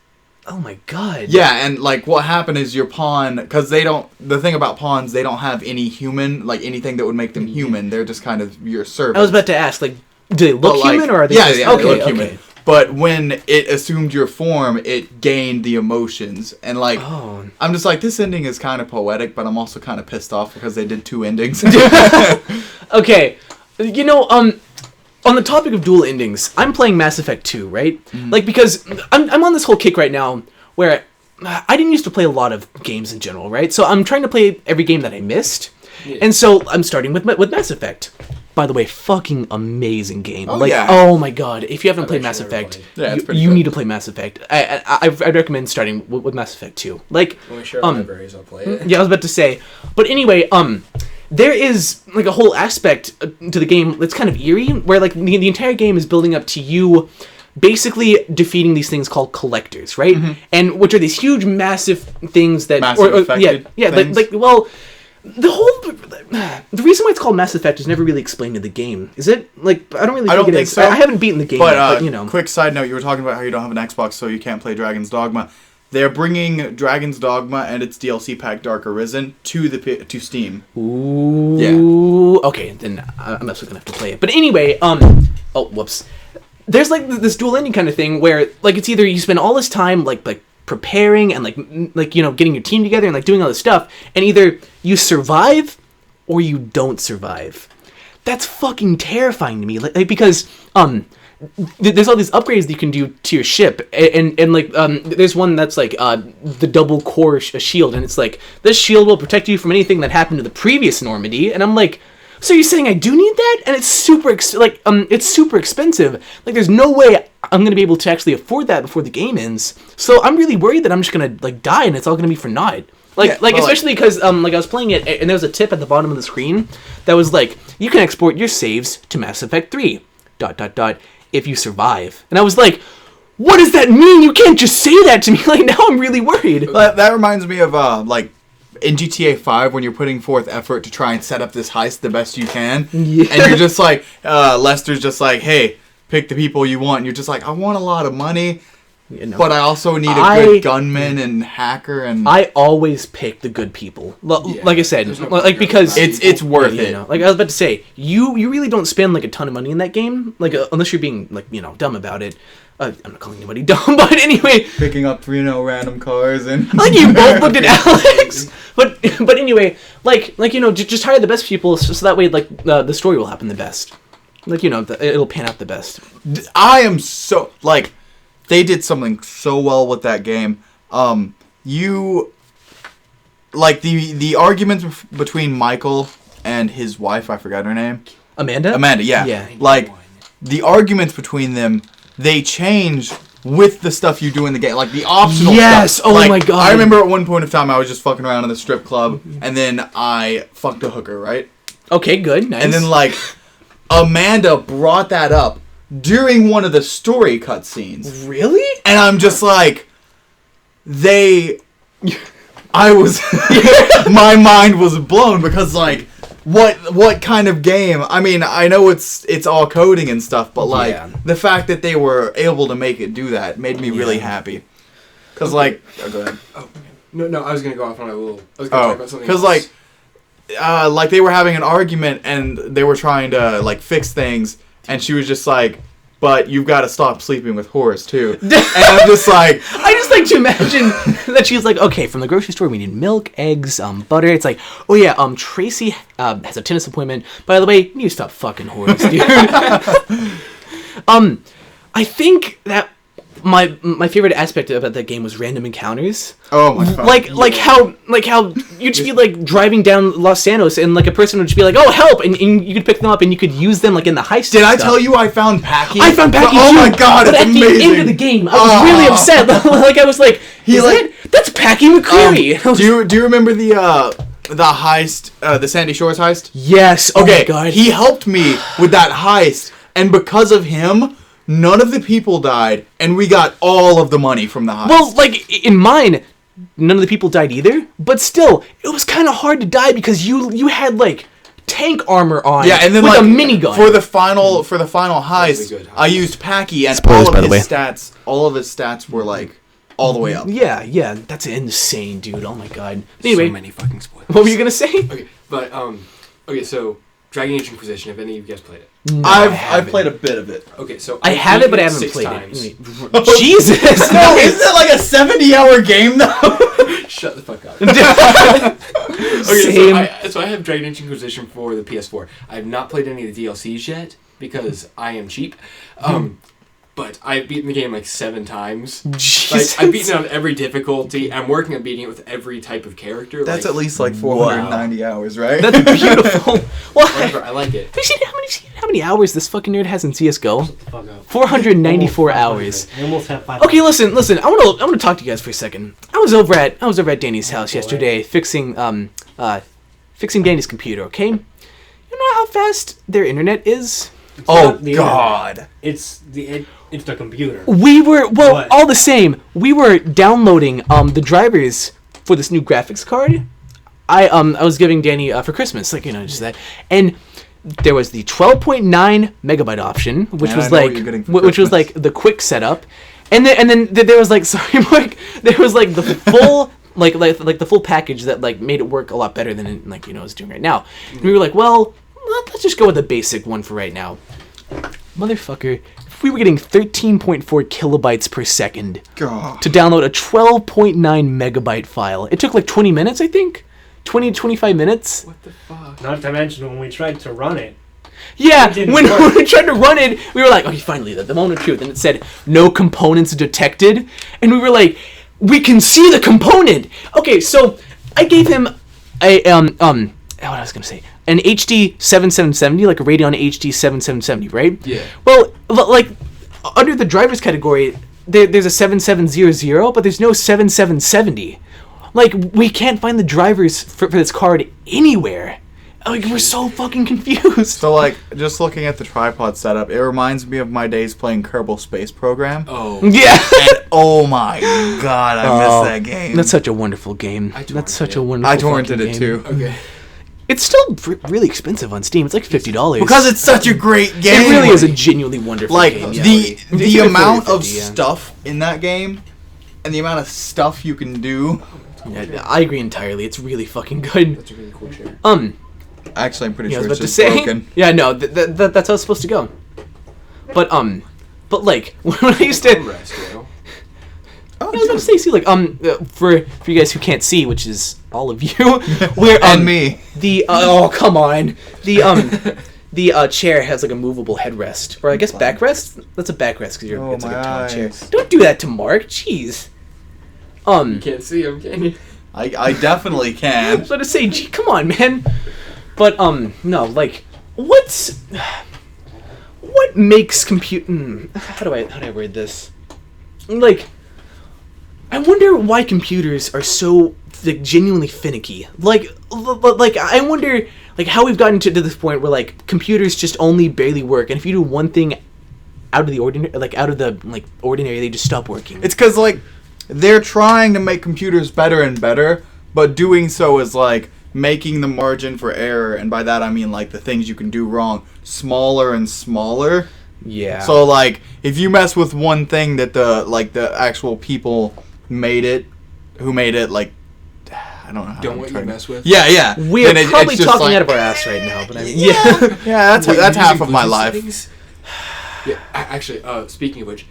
A: Oh my god.
B: Yeah, and like what happened is your pawn, because the thing about pawns, they don't have any human, like anything that would make them human. They're just kind of your servant.
A: I was about to ask, like, do they look human or are they
B: they look human. But when it assumed your form, it gained the emotions. And like, I'm just like, this ending is kind of poetic, but I'm also kind of pissed off because they did 2 endings.
A: Okay. You know, on the topic of dual endings, I'm playing Mass Effect 2, right? Mm-hmm. Like, because I'm on this whole kick right now where I didn't used to play a lot of games in general, right? So I'm trying to play every game that I missed. Yeah. And so I'm starting with Mass Effect. By the way, fucking amazing game. Oh my god. If you haven't played Mass Effect, you need to play Mass Effect. I'd recommend starting with Mass Effect 2. Like,
C: when we share libraries, I'll play it.
A: Yeah, I was about to say. But anyway, there is like a whole aspect to the game that's kind of eerie, where like the entire game is building up to you basically defeating these things called collectors, right? Mm-hmm. And which are these huge, massive things that, the reason why it's called Mass Effect is never really explained in the game. Is it? Like, I don't think so. I haven't beaten the game yet, but you know.
B: Quick side note: you were talking about how you don't have an Xbox, so you can't play Dragon's Dogma. They're bringing Dragon's Dogma and its DLC pack Dark Arisen to Steam.
A: Ooh. Yeah. Okay, then I'm absolutely gonna have to play it. But anyway, whoops. There's like this dual ending kind of thing where like it's either you spend all this time like preparing and like you know getting your team together and like doing all this stuff, and either you survive or you don't survive. That's fucking terrifying to me. Like because there's all these upgrades that you can do to your ship, and there's one that's like the double core shield, and it's like this shield will protect you from anything that happened to the previous Normandy, and I'm like, so you're saying I do need that? And it's super expensive. Like there's no way I'm gonna be able to actually afford that before the game ends. So I'm really worried that I'm just gonna like die, and it's all gonna be for naught. Especially because I was playing it, and there was a tip at the bottom of the screen that was like, you can export your saves to Mass Effect 3. ... if you survive. And I was like, what does that mean? You can't just say that to me. Like, now I'm really worried.
B: That reminds me of, like, in GTA 5 when you're putting forth effort to try and set up this heist the best you can. Yeah. And you're just like, Lester's just like, hey, pick the people you want. And you're just like, I want a lot of money.
A: You know?
B: But I also need a
A: I-
B: good gunman and hacker and
A: I always pick the good people.
C: Yeah,
A: Like I said,
C: there's no
A: like because
B: it's worth
A: you
B: it.
A: know, like I was about to say, you really don't spend like a ton of money in that game, like unless you're being like dumb about it. I'm not calling anybody dumb, but anyway,
B: Picking up random cars and
A: like you both looked at Alex. But anyway, like just hire the best people so that way like the story will happen the best. Like it'll pan out the best.
B: I am so like they did something so well with that game. You like the arguments between Michael and his wife, I forgot her name.
A: Amanda,
B: Yeah.
A: Yeah.
B: Like the arguments between them, they change with the stuff you do in the game, like the optional
A: Yes!
B: stuff.
A: Oh
B: Like,
A: my God.
B: I remember at one point of time I was just fucking around in the strip club, and then I fucked a hooker, right?
A: Okay, good, nice.
B: And then like Amanda brought that up during one of the story cutscenes,
A: really?
B: and I'm just like, I was, my mind was blown because like, what kind of game? I mean, I know it's all coding and stuff, but like
A: Yeah.
B: the fact that they were able to make it do that made me really happy. Cause like, go ahead.
C: Oh, no, I was gonna go off on a little. I was gonna talk about something.
B: Because
C: else.
B: like they were having an argument and they were trying to like fix things, and she was just like, "But you've got to stop sleeping with Horace too." And I'm just like,
A: I just like to imagine that she's like, okay, from the grocery store we need milk, eggs, butter. It's like, oh yeah, Tracy has a tennis appointment. By the way, you need to stop fucking Horace, dude. I think that my favorite aspect about that game was random encounters.
B: oh my god,
A: Like how you'd just be like driving down Los Santos and like a person would just be like, oh help, and you could pick them up and you could use them like in the heist.
B: did I
A: stuff.
B: tell you I found Packy?
A: I found Packy
B: Oh
A: too,
B: my god,
A: but
B: it's
A: at
B: amazing.
A: the end of the game, I was really upset. Like I was like, that's Packy McCreary.
B: Do you remember the heist, the Sandy Shores heist?
A: Yes. Oh
B: Okay,
A: my god.
B: he helped me with that heist, and because of him, none of the people died, and we got all of the money from the heist.
A: Well, like in mine, none of the people died either. But still, it was kind of hard to die because you had like tank armor on.
B: yeah, and then
A: with
B: like
A: a minigun.
B: for the final heist,
C: good heist.
B: I used Packy, and
A: Spoilers,
B: all
A: by
B: of
A: the
B: his stats, were like all the way up.
A: yeah, that's insane, dude. Oh my god. Anyway,
C: so many fucking spoilers.
A: what were you gonna say?
C: Okay, but okay, so Dragon Age Inquisition. Have any of you guys played it?
A: No,
B: I've played a bit of it.
C: Okay, so
A: I
C: I've
A: have it,
C: beaten
A: but I haven't
C: 6
A: played
C: times.
A: it. Anyway, Jesus.
B: No, isn't it like a 70-hour game though?
C: Shut the fuck up.
A: Same.
C: So I have Dragon Age Inquisition for the PS4. I have not played any of the DLCs yet because I am cheap. But I've beaten the game like 7 times.
A: Jesus.
C: Like I've beaten it on every difficulty. I'm working on beating it with every type of character.
B: That's
C: like,
B: at least like 490 hours, right?
A: That's beautiful. Well,
C: whatever. I like it.
A: have you seen how many hours this fucking nerd has in CS:GO?
D: Fuck up.
A: 494
D: Almost 500.
A: hours.
D: I almost have 500.
A: Okay, listen. I want to talk to you guys for a second. I was over at Danny's house yesterday fixing Danny's computer. Okay, you know how fast their internet is?
B: Oh
D: not the
B: god.
D: It's the computer.
A: We were
D: What?
A: all the same. We were downloading the drivers for this new graphics card. I was giving Danny for Christmas, like just that, and there was the 12.9 megabyte option, which
B: Man,
A: was
B: I know what
A: like
B: you're getting for
A: which was
B: Christmas.
A: like the quick setup, and then there was like sorry Mark, there was like the full like the full package that like made it work a lot better than it, like it's doing right now. And we were like, well, let's just go with the basic one for right now. Motherfucker, if we were getting 13.4 kilobytes per second
B: God.
A: to download a 12.9 megabyte file. It took like 20 minutes, I think. 25 minutes.
C: What the fuck?
D: Not to mention when we tried to run it.
A: Yeah,
D: It didn't
A: when
D: work.
A: we tried to run it, we were like, okay, finally, the moment of truth. And it said, no components detected. And we were like, we can see the component. Okay, so I gave him what I was gonna say, an HD 7770, like a Radeon HD 7770, right?
C: Yeah.
A: Well, like under the drivers category, there's a 7700, but there's no 7770. Like we can't find the drivers for this card anywhere. Like we're so fucking confused.
B: So like just looking at the tripod setup, it reminds me of my days playing Kerbal Space Program.
C: Oh.
A: Yeah.
B: And oh my god, I miss that game.
A: That's such a wonderful game.
C: I torrented
A: That's such a
C: it.
A: wonderful.
B: I torrented
A: fucking
B: it
A: game.
B: too.
C: Okay.
A: It's still really expensive on Steam. It's like $50
B: Because it's such a great game.
A: It really is a genuinely wonderful
B: like
A: game. Yeah.
B: the
A: It's like
B: amount
A: 40 or
B: of
A: 50, yeah.
B: stuff in that game, and the amount of stuff you can do.
A: Yeah, I agree entirely. It's really fucking good.
C: That's a really cool chair.
B: Actually, I'm pretty
A: Yeah, I
B: sure
A: was
B: it's
A: about to
B: just
A: say.
B: broken.
A: Yeah, no, that's how it's supposed to go. But like when I used to.
C: Rest, you know?
B: Oh,
A: I was about to say, see, like, for you guys who can't see, which is all of you, where
B: and me.
A: the oh come on, the chair has like a movable headrest, or I guess backrest. That's a backrest because
B: Oh,
A: it's like
B: my
A: a tall chair.
B: eyes.
A: Don't do that to Mark. Jeez.
C: You can't see him, can you?
B: I definitely
A: I
B: can.
A: was about to say, gee, come on, man. But no, like, what makes how do I word this? Like, I wonder why computers are so like genuinely finicky. Like I wonder like how we've gotten to this point where like computers just only barely work, and if you do one thing out of the ordinary, they just stop working.
B: It's because like they're trying to make computers better and better, but doing so is like making the margin for error, and by that I mean like the things you can do wrong, smaller and smaller.
A: yeah.
B: So like if you mess with one thing that the actual people who made it like I don't know how
C: Don't
B: I'm
C: what you
B: trying to-
C: mess with.
B: Yeah.
A: We're
B: Then
A: probably
B: it's just
A: talking
B: like-
A: out of our ass right now, but I mean,
B: Yeah, that's
C: Wait,
B: that's
C: you're
B: half
C: using
B: of my
C: Bluetooth
B: life.
C: settings? Yeah, actually, speaking of which,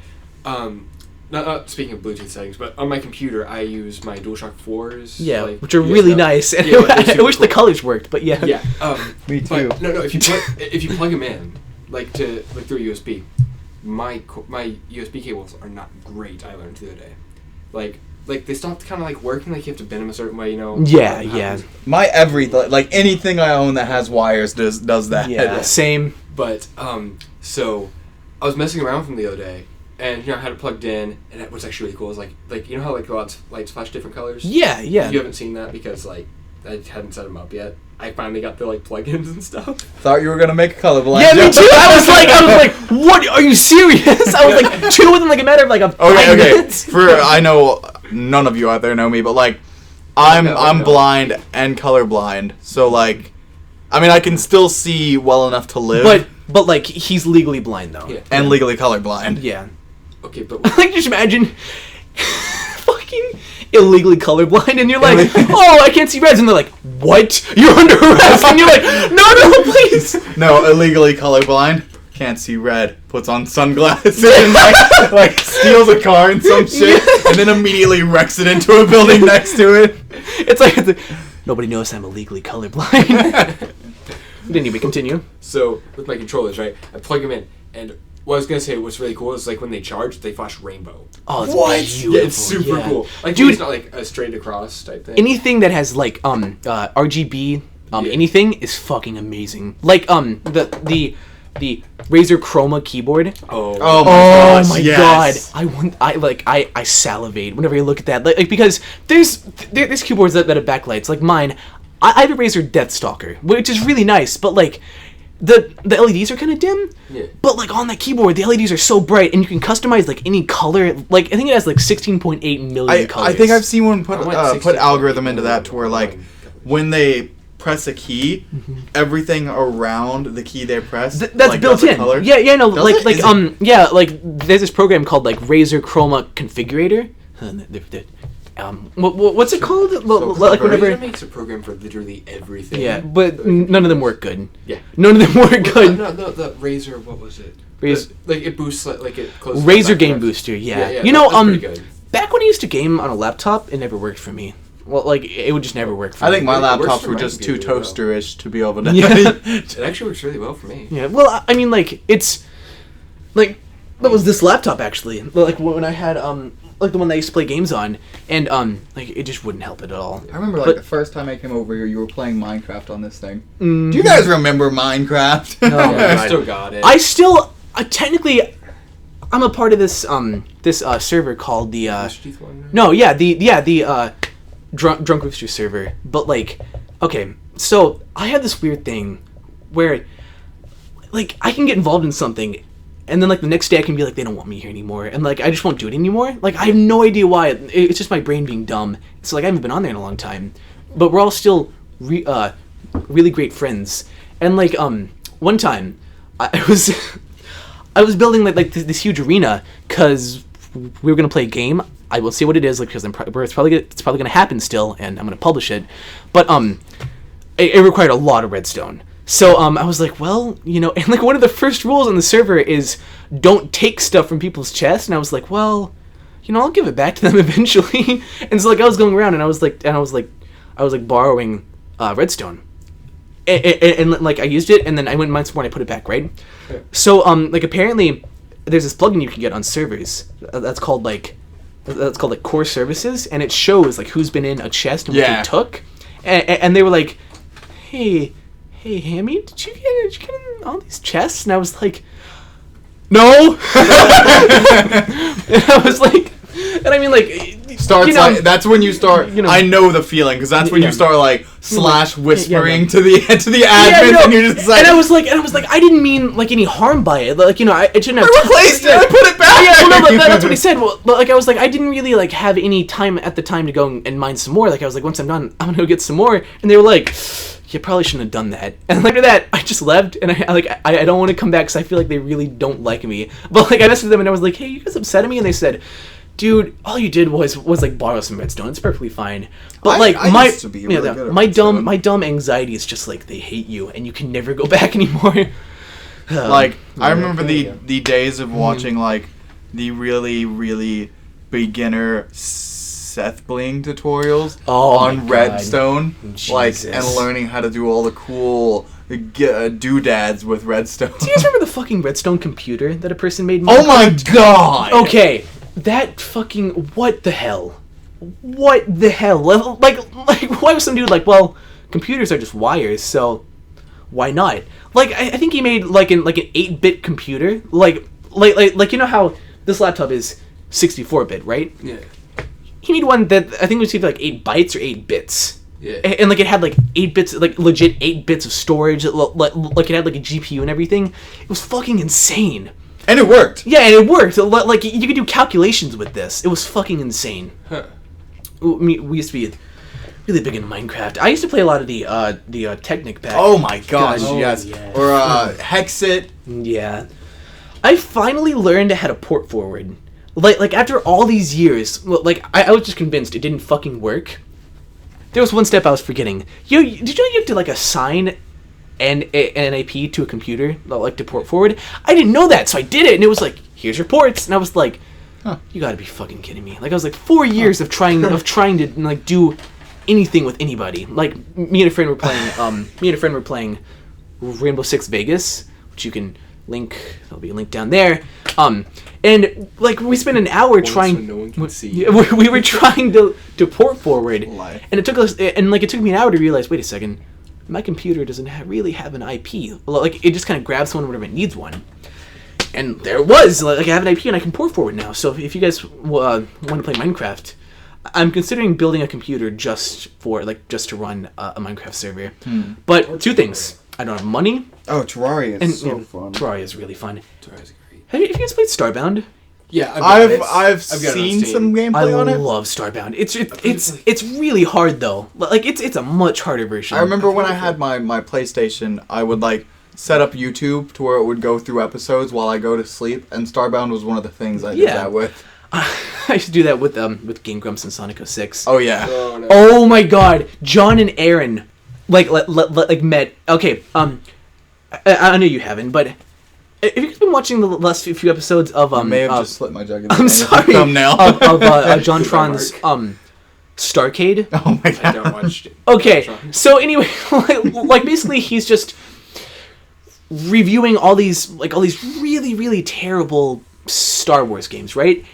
C: not speaking of Bluetooth settings, but on my computer I use my DualShock 4s.
A: Yeah,
C: like,
A: which are
C: USB.
A: really nice. And
C: Yeah, they're
A: I
C: super
A: wish the
C: cool.
A: colors worked, but yeah.
C: Yeah.
B: Me too.
C: But, no. If you plug them in, like through USB, my USB cables are not great. I learned the other day, like they stopped kind of like working. Like you have to bend them a certain way, you know.
A: Yeah,
C: That
A: yeah.
C: happens.
B: My everything, like anything I own that has wires does that.
A: Yeah, same.
C: But so I was messing around with them the other day, and I had it plugged in, and what's actually really cool is like you know how like the lights flash different colors.
A: Yeah, yeah.
C: You haven't seen that because like I hadn't set them up yet. I finally got the like plugins and stuff.
B: Thought you were gonna make a colorblind.
A: Yeah, me
B: joke.
A: too. I was like, what? Are you serious? I was like, two within like a matter of like a 5
B: Okay.
A: minutes.
B: I know none of you out there know me, but like I'm
C: No.
B: blind and colorblind, so like I mean I can still see well enough to live,
A: But like he's legally blind though.
C: Yeah.
B: and legally colorblind.
A: Yeah.
C: Okay, but
A: Like just imagine fucking illegally colorblind and you're like, oh, I can't see reds, and they're like, what? You're under arrest, and you're like, no, please.
B: No, illegally colorblind. Can't see red. Puts on sunglasses and like steals a car and some shit, and then immediately wrecks it into a building next to it.
A: It's like nobody knows I'm illegally colorblind. But anyway, continue.
C: so with my controllers, right? I plug them in, and what I was gonna say, what's really cool is like when they charge, they flash rainbow.
A: Oh, it's
B: What?
A: beautiful.
C: Yeah, it's super
A: yeah.
C: cool. Like,
A: Dude.
C: it's not like a straight across type thing.
A: Anything that has like RGB
C: Yeah.
A: anything is fucking amazing. Like the Razer Chroma keyboard.
C: Oh.
B: Oh my
A: Oh
B: gosh,
A: my
B: yes.
A: god! I salivate whenever I look at that. Like because there's keyboards that have backlights. Like mine, I have a Razer Deathstalker, which is really nice. But like the LEDs are kind of dim.
C: Yeah.
A: But like on that keyboard, the LEDs are so bright, and you can customize like any color. Like I think it has like 16.8 million colors.
B: I think I've seen one put
C: I went
B: put
C: 60
B: algorithm into that to where like
C: colors.
B: when they press a key, everything around the key they press
A: That's
B: like,
A: built
B: does a
A: in.
B: color.
A: Yeah, no,
B: Does
A: like
B: it?
A: like
B: Is it-
A: yeah, like there's this program called like Razer Chroma Configurator. What's it called? Like
C: Razer
A: whenever.
C: makes a program for literally everything.
A: Yeah, but none of them work good.
C: Yeah.
A: None of them work
C: Well,
A: good.
C: no, the Razer, what was it?
A: Razer-
C: Like it boosts, like it closes.
A: Razer Game Booster, yeah.
C: Yeah,
A: You know,
C: that's pretty good.
A: back when I used to game on a laptop, it never worked for me. Well, like it would just never work for
B: I
A: me.
B: think my
C: It works
B: laptops
C: for
B: were
C: my
B: just too
C: computer, though.
B: toaster-ish to be able to.
A: Yeah.
C: It actually works really well for me.
A: Yeah, well, I mean, like it's like that was this laptop actually. Like when I had like the one that I used to play games on, and like it just wouldn't help it at all.
B: I remember like
A: But-
B: the first time I came over here, you were playing Minecraft on this thing.
A: Mm.
B: Do you guys remember Minecraft?
A: No.
C: Yeah, I
A: God.
C: still got it.
A: I still technically I'm a part of this server called the
C: Rooster Teeth one?
A: no yeah the Drunk Rooster server, but like okay, so I have this weird thing where like I can get involved in something and then like the next day I can be like they don't want me here anymore, and like I just won't do it anymore. Like I have no idea why. It's just my brain being dumb. So like I haven't been on there in a long time, but we're all still really great friends. And like one time, I was I was building like this huge arena because we were gonna play a game. I will see what it is, like, because it's probably gonna happen still, and I'm gonna publish it. But it required a lot of redstone. So I was like, well, you know, and like one of the first rules on the server is don't take stuff from people's chests. And I was like, well, you know, I'll give it back to them eventually. And so like I was going around and I was like borrowing redstone. And like I used it, and then I went and mined some more and I put it back, right?
C: Yeah.
A: So like apparently there's this plugin you can get on servers that's called like core services, and it shows like who's been in a chest and what they took, and they were like, hey Hammy, did you get in all these chests? And I was like, no. And I was like, and I mean like
B: Starts,
A: you know,
B: like, that's when you start.
A: you know,
B: I know the feeling, because that's when
A: yeah.
B: you start like slash whispering
A: yeah.
B: to the admin,
A: yeah, no.
B: and you're just like,
A: and I was like, I didn't mean like any harm by it. Like, you know, I shouldn't have.
B: I replaced it. I put it back.
A: Yeah, well, no, that's what he said. Well, like I was like, I didn't really like have any time at the time to go and mine some more. Like I was like, once I'm done, I'm gonna go get some more. And they were like, you probably shouldn't have done that. And after that, I just left, and I don't want to come back because I feel like they really don't like me. But like I messaged them and I was like, hey, you guys upset at me? And they said, dude, all you did was like borrow some redstone. It's perfectly fine. But like
B: I used to be really good at
A: my
B: redstone.
A: dumb anxiety is just like they hate you and you can never go back anymore.
B: Like I remember
D: yeah.
B: the days of watching like the really beginner Seth Bling tutorials
A: Oh my
B: on
A: God.
B: Redstone, like,
A: Jesus.
B: and learning how to do all the cool doodads with redstone.
A: Do you guys remember the fucking redstone computer that a person made?
B: Oh my god!
A: Okay, that fucking what the hell? What the hell? Like why was some dude like, well, computers are just wires, so why not? Like I think he made like an 8-bit computer, like you know how this laptop is 64-bit, right?
C: Yeah.
A: He made one that I think was either like 8 bytes or 8 bits.
C: Yeah.
A: And like it had like 8 bits, like legit 8 bits of storage, like it had like a GPU and everything. It was fucking insane.
B: And it worked.
A: Yeah, and it worked. Like you could do calculations with this. It was fucking insane.
C: Huh.
A: We used to be really big into Minecraft. I used to play a lot of the Technic pack.
B: Oh my gosh,
A: God.
B: yes.
D: yes.
B: Or Hexit.
A: Yeah. I finally learned how to port forward. Like after all these years, like I was just convinced it didn't fucking work. There was one step I was forgetting. Did you know you have to like assign an IP to a computer, like to port forward? I didn't know that, so I did it, and it was like, here's your ports, and I was like, you gotta be fucking kidding me. Like I was like 4 years of trying to like do anything with anybody. Like me and a friend were playing Rainbow Six Vegas, which you can link. There'll be a link down there. And like we spent an hour trying.
C: So no one can see.
A: Yeah, we were trying to port forward,
B: Life.
A: and it took me an hour to realize. Wait a second, my computer doesn't really have an IP. Like it just kind of grabs one whenever it needs one. And there it was. Like I have an IP and I can port forward now. So if you guys want to play Minecraft, I'm considering building a computer just to run a Minecraft server. But two things: I don't have money,
B: Oh, Terraria
A: and
B: is so fun.
A: Terraria is really fun.
C: Terraria's great.
A: Have you guys played Starbound?
C: Yeah,
B: I've
C: got it
B: seen
C: on Steam.
B: some
A: I
B: gameplay on it.
A: love Starbound. It's really hard though. Like it's a much harder version.
B: I remember when I had my PlayStation, I would like set up YouTube to where it would go through episodes while I go to sleep, and Starbound was one of the things I did
A: Yeah.
B: that with.
A: I used to do that with Game Grumps and Sonic 06.
B: Oh yeah.
C: Oh, no.
A: Oh my god, John and Aaron like met. Okay, I know you haven't, but have you guys been watching the last few episodes of
B: I may have just slipped my jug in the
A: I'm
B: end of the
A: sorry.
B: thumbnail.
A: of John Tron's Starcade?
B: Oh my
C: I
B: god.
C: don't watch it.
A: Okay, so anyway, like basically he's just reviewing all these really terrible Star Wars games, right?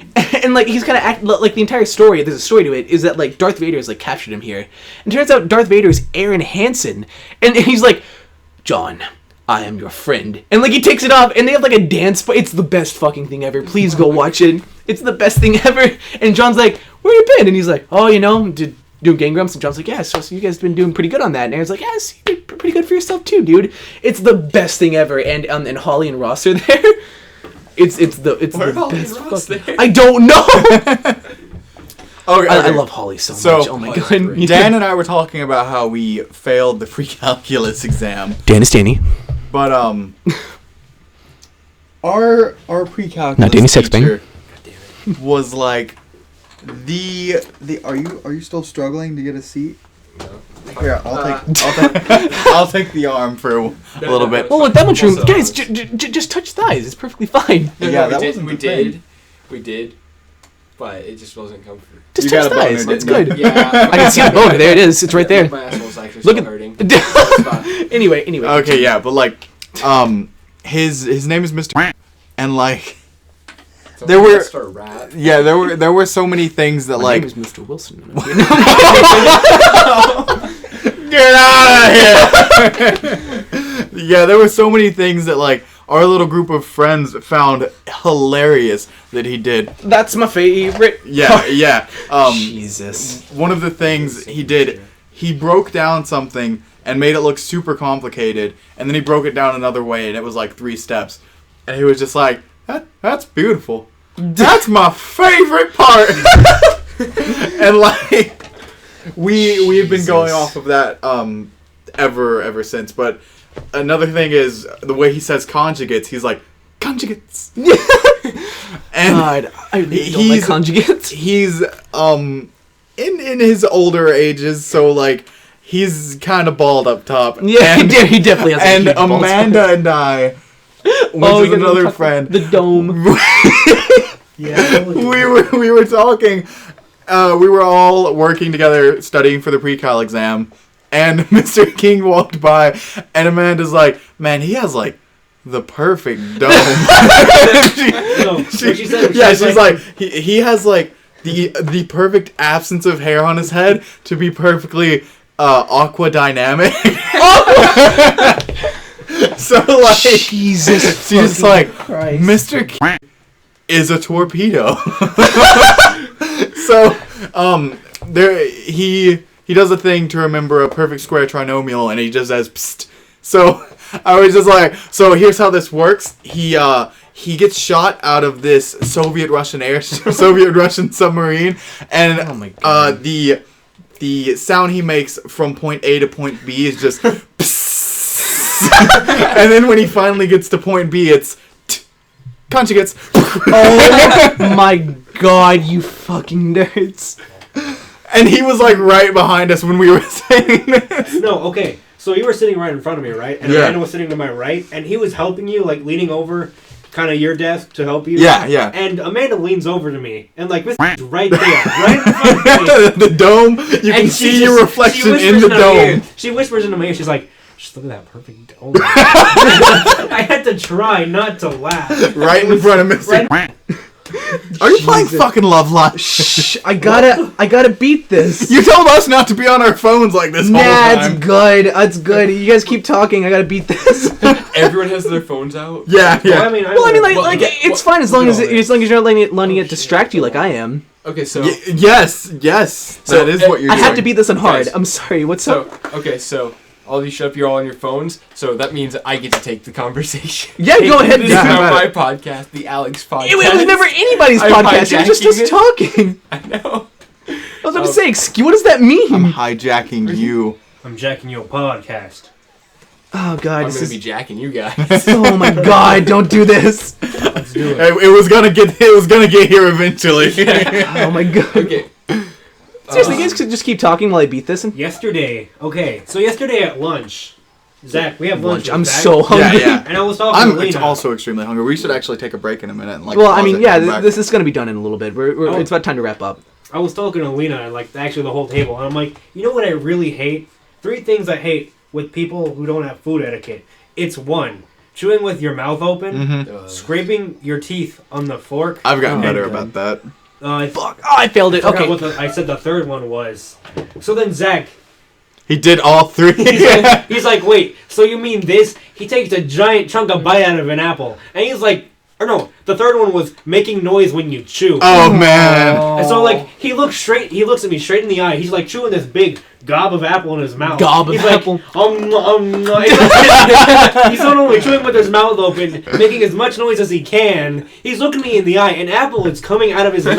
A: And like he's kind of like the entire story. There's a story to it. Is that like Darth Vader has like captured him here, and it turns out Darth Vader is Aaron Hansen, and he's like, John, I am your friend, and like he takes it off, and they have like a dance. But it's the best fucking thing ever. Please go watch it. It's the best thing ever. And John's like, where you been? And he's like, oh, you know, doing Game Grumps. And John's like, yeah, so you guys been doing pretty good on that. And Aaron's like, yes, you did pretty good for yourself too, dude. It's the best thing ever. And Holly and Ross are there. It's
C: Why are
A: the
C: Holly
A: best
C: and Ross
A: fucking.
C: there?
A: I don't know.
B: Okay,
A: I
B: okay.
A: love Holly so
B: So,
A: much. Oh my
C: Holly's
A: god.
C: great.
B: Dan and I were talking about how we failed the pre-calculus exam,
A: Dan is Danny.
B: but our pre-calculus
A: Not Danny Sexbang.
B: teacher was like the are you still struggling to get a seat?
C: No.
B: Here, I'll take the arm for a little bit.
A: Well, with that much room,
C: Also,
A: guys, just touch thighs. It's perfectly fine.
C: No,
B: Yeah,
C: no,
B: that
C: we
B: wasn't
C: did.
B: the thing.
C: We did, but it just wasn't comfortable.
A: Just
B: You
A: touch
B: got a boner,
A: thighs. That's
B: didn't you?
A: good.
C: Yeah,
A: I can see the boner. There it is. It's right there.
C: My asshole's actually
A: Look
C: still
A: at.
C: hurting. It's fine.
A: Anyway.
B: Okay, yeah, but like, his name is Mr. And like,
C: So
B: There
C: we
B: were-
C: gotta start a rap.
B: yeah, there were so many things that
A: My
B: like.
A: name is Mr. Wilson.
B: Get out of here! Yeah, there were so many things that like our little group of friends found hilarious that he did.
A: That's my favorite.
B: Yeah, yeah.
A: Jesus.
B: One of the things he did, he broke down something and made it look super complicated, and then he broke it down another way, and it was like 3 steps, and he was just like, "That's beautiful. That's my favorite part." And like, we have been going
A: Jesus.
B: off of that ever since. But another thing is the way he says conjugates. He's like conjugates, and
A: God, I really don't like
B: he's-
A: conjugates.
B: he's in his older ages, so like he's kind of bald up top.
A: Yeah,
B: and,
A: he definitely has. a
B: and
A: huge balls.
B: Amanda and I, which
A: Oh,
B: is
A: you're gonna
B: another
A: talk
B: friend,
A: The dome.
D: Yeah.
B: we were talking. We were all working together, studying for the pre-cal exam, and Mr. King walked by, and Amanda's like, "Man, he has like the perfect dome."
D: No, what she said,
B: Yeah, she's like, he has like the perfect absence of hair on his head to be perfectly aqua dynamic. So like,
A: Jesus.
B: she's like,
A: Christ.
B: Mr. King is a torpedo. So there he does a thing to remember a perfect square trinomial, and he just says psst. So I was just like, so here's how this works. He gets shot out of this Soviet Russian submarine, and
A: Oh my God.
B: the sound he makes from point A to point B is just psst. And then when he finally gets to point B, it's conjugates.
A: Oh my God, you fucking nerds.
B: And he was like right behind us when we were saying this.
D: No, okay. So you were sitting right in front of me, right? And
B: Yeah.
D: Amanda was sitting to my right, and he was helping you, like leaning over kind of your desk to help you.
B: Yeah, yeah.
D: And Amanda leans over to me, and like, this is right there, right in front of me.
B: The dome, you can
D: And
B: see
D: she
B: your
D: just-
B: reflection
D: she whispers
B: in the
D: my
B: dome.
D: ear. She whispers into my ear, she's like, just look at that perfect dome. I had to try not to laugh.
B: Right in front of Mr.
D: Right-
B: Are you playing
A: Jesus.
B: fucking Love Live?
A: Shh, I gotta beat this.
B: You told us not to be on our phones like this
A: Nah,
B: whole
A: it's
B: time.
A: good. It's good. You guys keep talking. I gotta beat this.
C: Everyone has their phones out.
B: Yeah,
D: Well,
B: yeah.
D: I mean,
A: Well, I mean, like,
C: Well,
A: like
C: okay,
A: it's
C: well,
A: fine as long
C: look
A: as
C: at all
A: as long as you're not letting it
D: shit.
A: distract you like I am.
C: Okay, so
B: Yes, yes.
C: So,
B: That is what you're
A: I
B: doing.
A: have to beat this on hard.
C: Guys.
A: I'm sorry. What's up?
C: so all these shut up. You're all on your phones, so that means I get to take the conversation.
A: Yeah, go ahead.
C: This
B: Yeah,
C: is
B: how
C: not
B: about
C: my podcast, the Alex podcast.
A: It was never anybody's
C: I'm
A: podcast. It was just us
C: hijacking it.
A: talking.
C: I know.
A: I was about to say, what does that mean?
B: I'm hijacking you.
D: I'm jacking your podcast.
A: Oh God,
C: I'm
A: this
C: gonna
A: is.
C: be jacking you guys.
A: Oh my God! Don't do this.
D: Let's do it.
B: It was gonna get here eventually.
A: Oh my God.
C: Okay.
A: Seriously, you guys could just keep talking while I beat this. And
D: Yesterday, okay, so yesterday at lunch, Zach, we have lunch.
A: lunch. I'm
D: with Zach,
A: so
B: Yeah,
A: hungry.
B: yeah.
D: And I was talking
B: I'm
D: to Lena.
B: also extremely hungry. We should actually take a break in a minute. And, like,
A: Well, I
B: pause
A: mean,
B: it
A: yeah,
B: and come back.
A: this is gonna be done in a little bit.
D: Oh.
A: It's about time to wrap up.
D: I was talking to Lena and like actually the whole table, and I'm like, you know what I really hate? 3 things I hate with people who don't have food etiquette. It's 1, chewing with your mouth open,
B: Mhm.
D: scraping your teeth on the fork.
B: I've gotten
A: Oh,
B: better
A: God.
B: about that.
A: Fuck! Oh, I failed it.
D: I forgot
A: Okay.
D: what I said the third one was. So then Zach,
B: He did all 3.
D: he's like, wait, so you mean this? He takes a giant chunk of bite out of an apple, and he's like, or no, the third one was making noise when you chew.
B: Oh man.
D: And so like he looks at me straight in the eye. He's like chewing this big gob of apple in his mouth.
A: Gob of
D: He's
A: apple.
D: Like, he's not only chewing with his mouth open, making as much noise as he can. He's looking me in the eye. An apple is coming out of his mouth.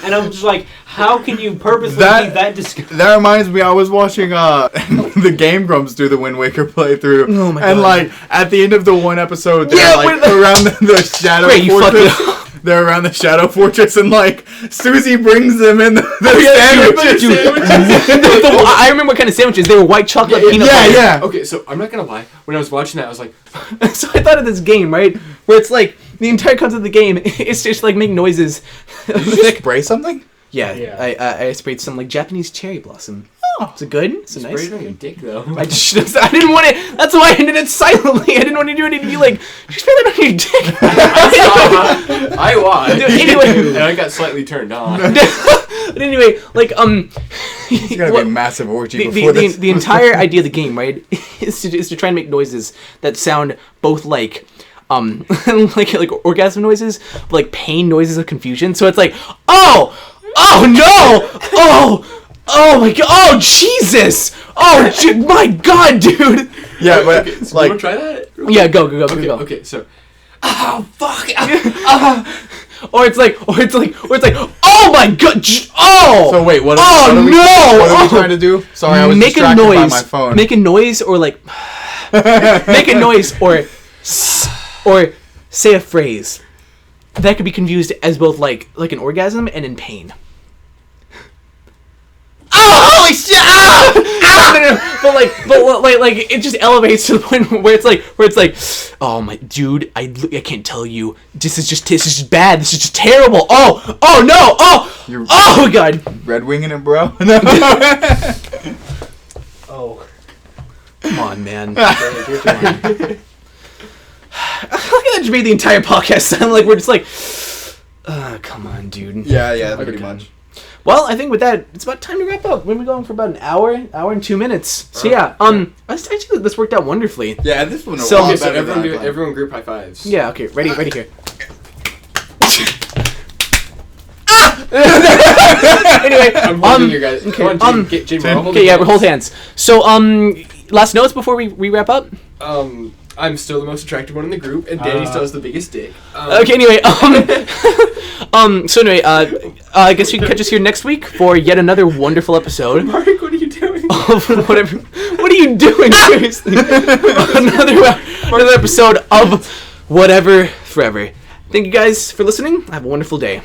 D: And And I'm just like, how can you purposely
B: That-
D: be that disgusting?
B: That reminds me, I was watching the Game Grumps do the Wind Waker playthrough.
A: Oh my
B: And
A: God.
B: like at the end of the one episode, they're
A: Yeah,
B: like
A: with the-
B: around the Shadow
A: Wait, you
B: Fortress.
A: fucking-
B: They're around the Shadow Fortress, and like Susie brings them in the sandwiches.
A: Dude, I remember what kind of sandwiches. They were white chocolate peanut
B: Yeah,
A: butter.
B: yeah.
C: Okay, so I'm not gonna lie. When I was watching that, I was like,
A: So I thought of this game, right? Where it's like the entire concept of the game is just like make noises.
B: Did you just spray something?
A: Yeah,
D: Yeah.
A: I sprayed some like Japanese cherry blossom. Oh, is it good? It's a nice.
C: sprayed it on your dick though.
A: I didn't want it. That's why I did it silently. I didn't want to do it and be like, you spray that on your dick.
C: I watched.
A: Anyway.
C: And I got slightly turned on.
A: But anyway, like
B: It's gotta be a massive orgy
A: the,
B: before
A: the,
B: this.
A: the entire idea of the game, right, is to try and make noises that sound both like like orgasm noises, but like pain noises of confusion. So it's like, oh no, oh my god, oh Jesus, my god, dude.
B: Yeah, but
C: Okay, so
B: like
C: you wanna try that?
A: Yeah, go.
C: Okay, so. Oh fuck!
A: Or it's like, oh my god, oh.
B: So wait, what?
A: Oh,
B: what are we,
A: no!
B: What are we
A: Oh.
B: trying to do? Sorry, I was
A: Make a
B: distracted by
A: noise.
B: my phone.
A: Make a noise, or like, make a noise, or say a phrase that could be confused as both like an orgasm and in pain. Oh, holy shit! Ah! Ah! But like, it just elevates to the point where it's like, oh my dude, I can't tell you. This is just bad. This is just terrible. Oh no!
B: You're
A: Oh god!
B: Red Winging it, bro.
D: Oh.
A: Come on, man. Come on. Look at that just made the entire podcast sound like we're just like, come on, dude.
B: yeah, pretty much.
A: Well, I think with that, it's about time to wrap up. We've been going for about an hour and 2 minutes. So yeah, I think this worked out wonderfully.
B: Yeah, this one.
A: So-
C: Okay,
A: Okay,
C: so everyone group high fives.
A: Yeah. Okay. Ready here. Anyway,
C: I'm holding you guys.
A: okay,
C: Come on, Jim, we're all holding
A: okay, yeah,
C: hands.
A: hold hands. So last notes before we wrap up.
C: I'm still the most attractive one in the group, and Danny still has the biggest dick.
A: Okay. Anyway, so anyway, I guess you can catch us here next week for yet another wonderful episode.
C: Mark, what are you doing?
A: Of whatever. What are you doing? Seriously, another episode of Whatever Forever. Thank you guys for listening. Have a wonderful day.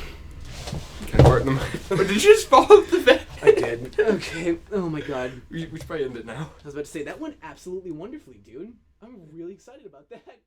C: But did you just fall off the bed?
A: I did. Okay. Oh my god.
C: We should probably end it now.
A: I was about to say that went absolutely wonderfully, dude. I'm really excited about that.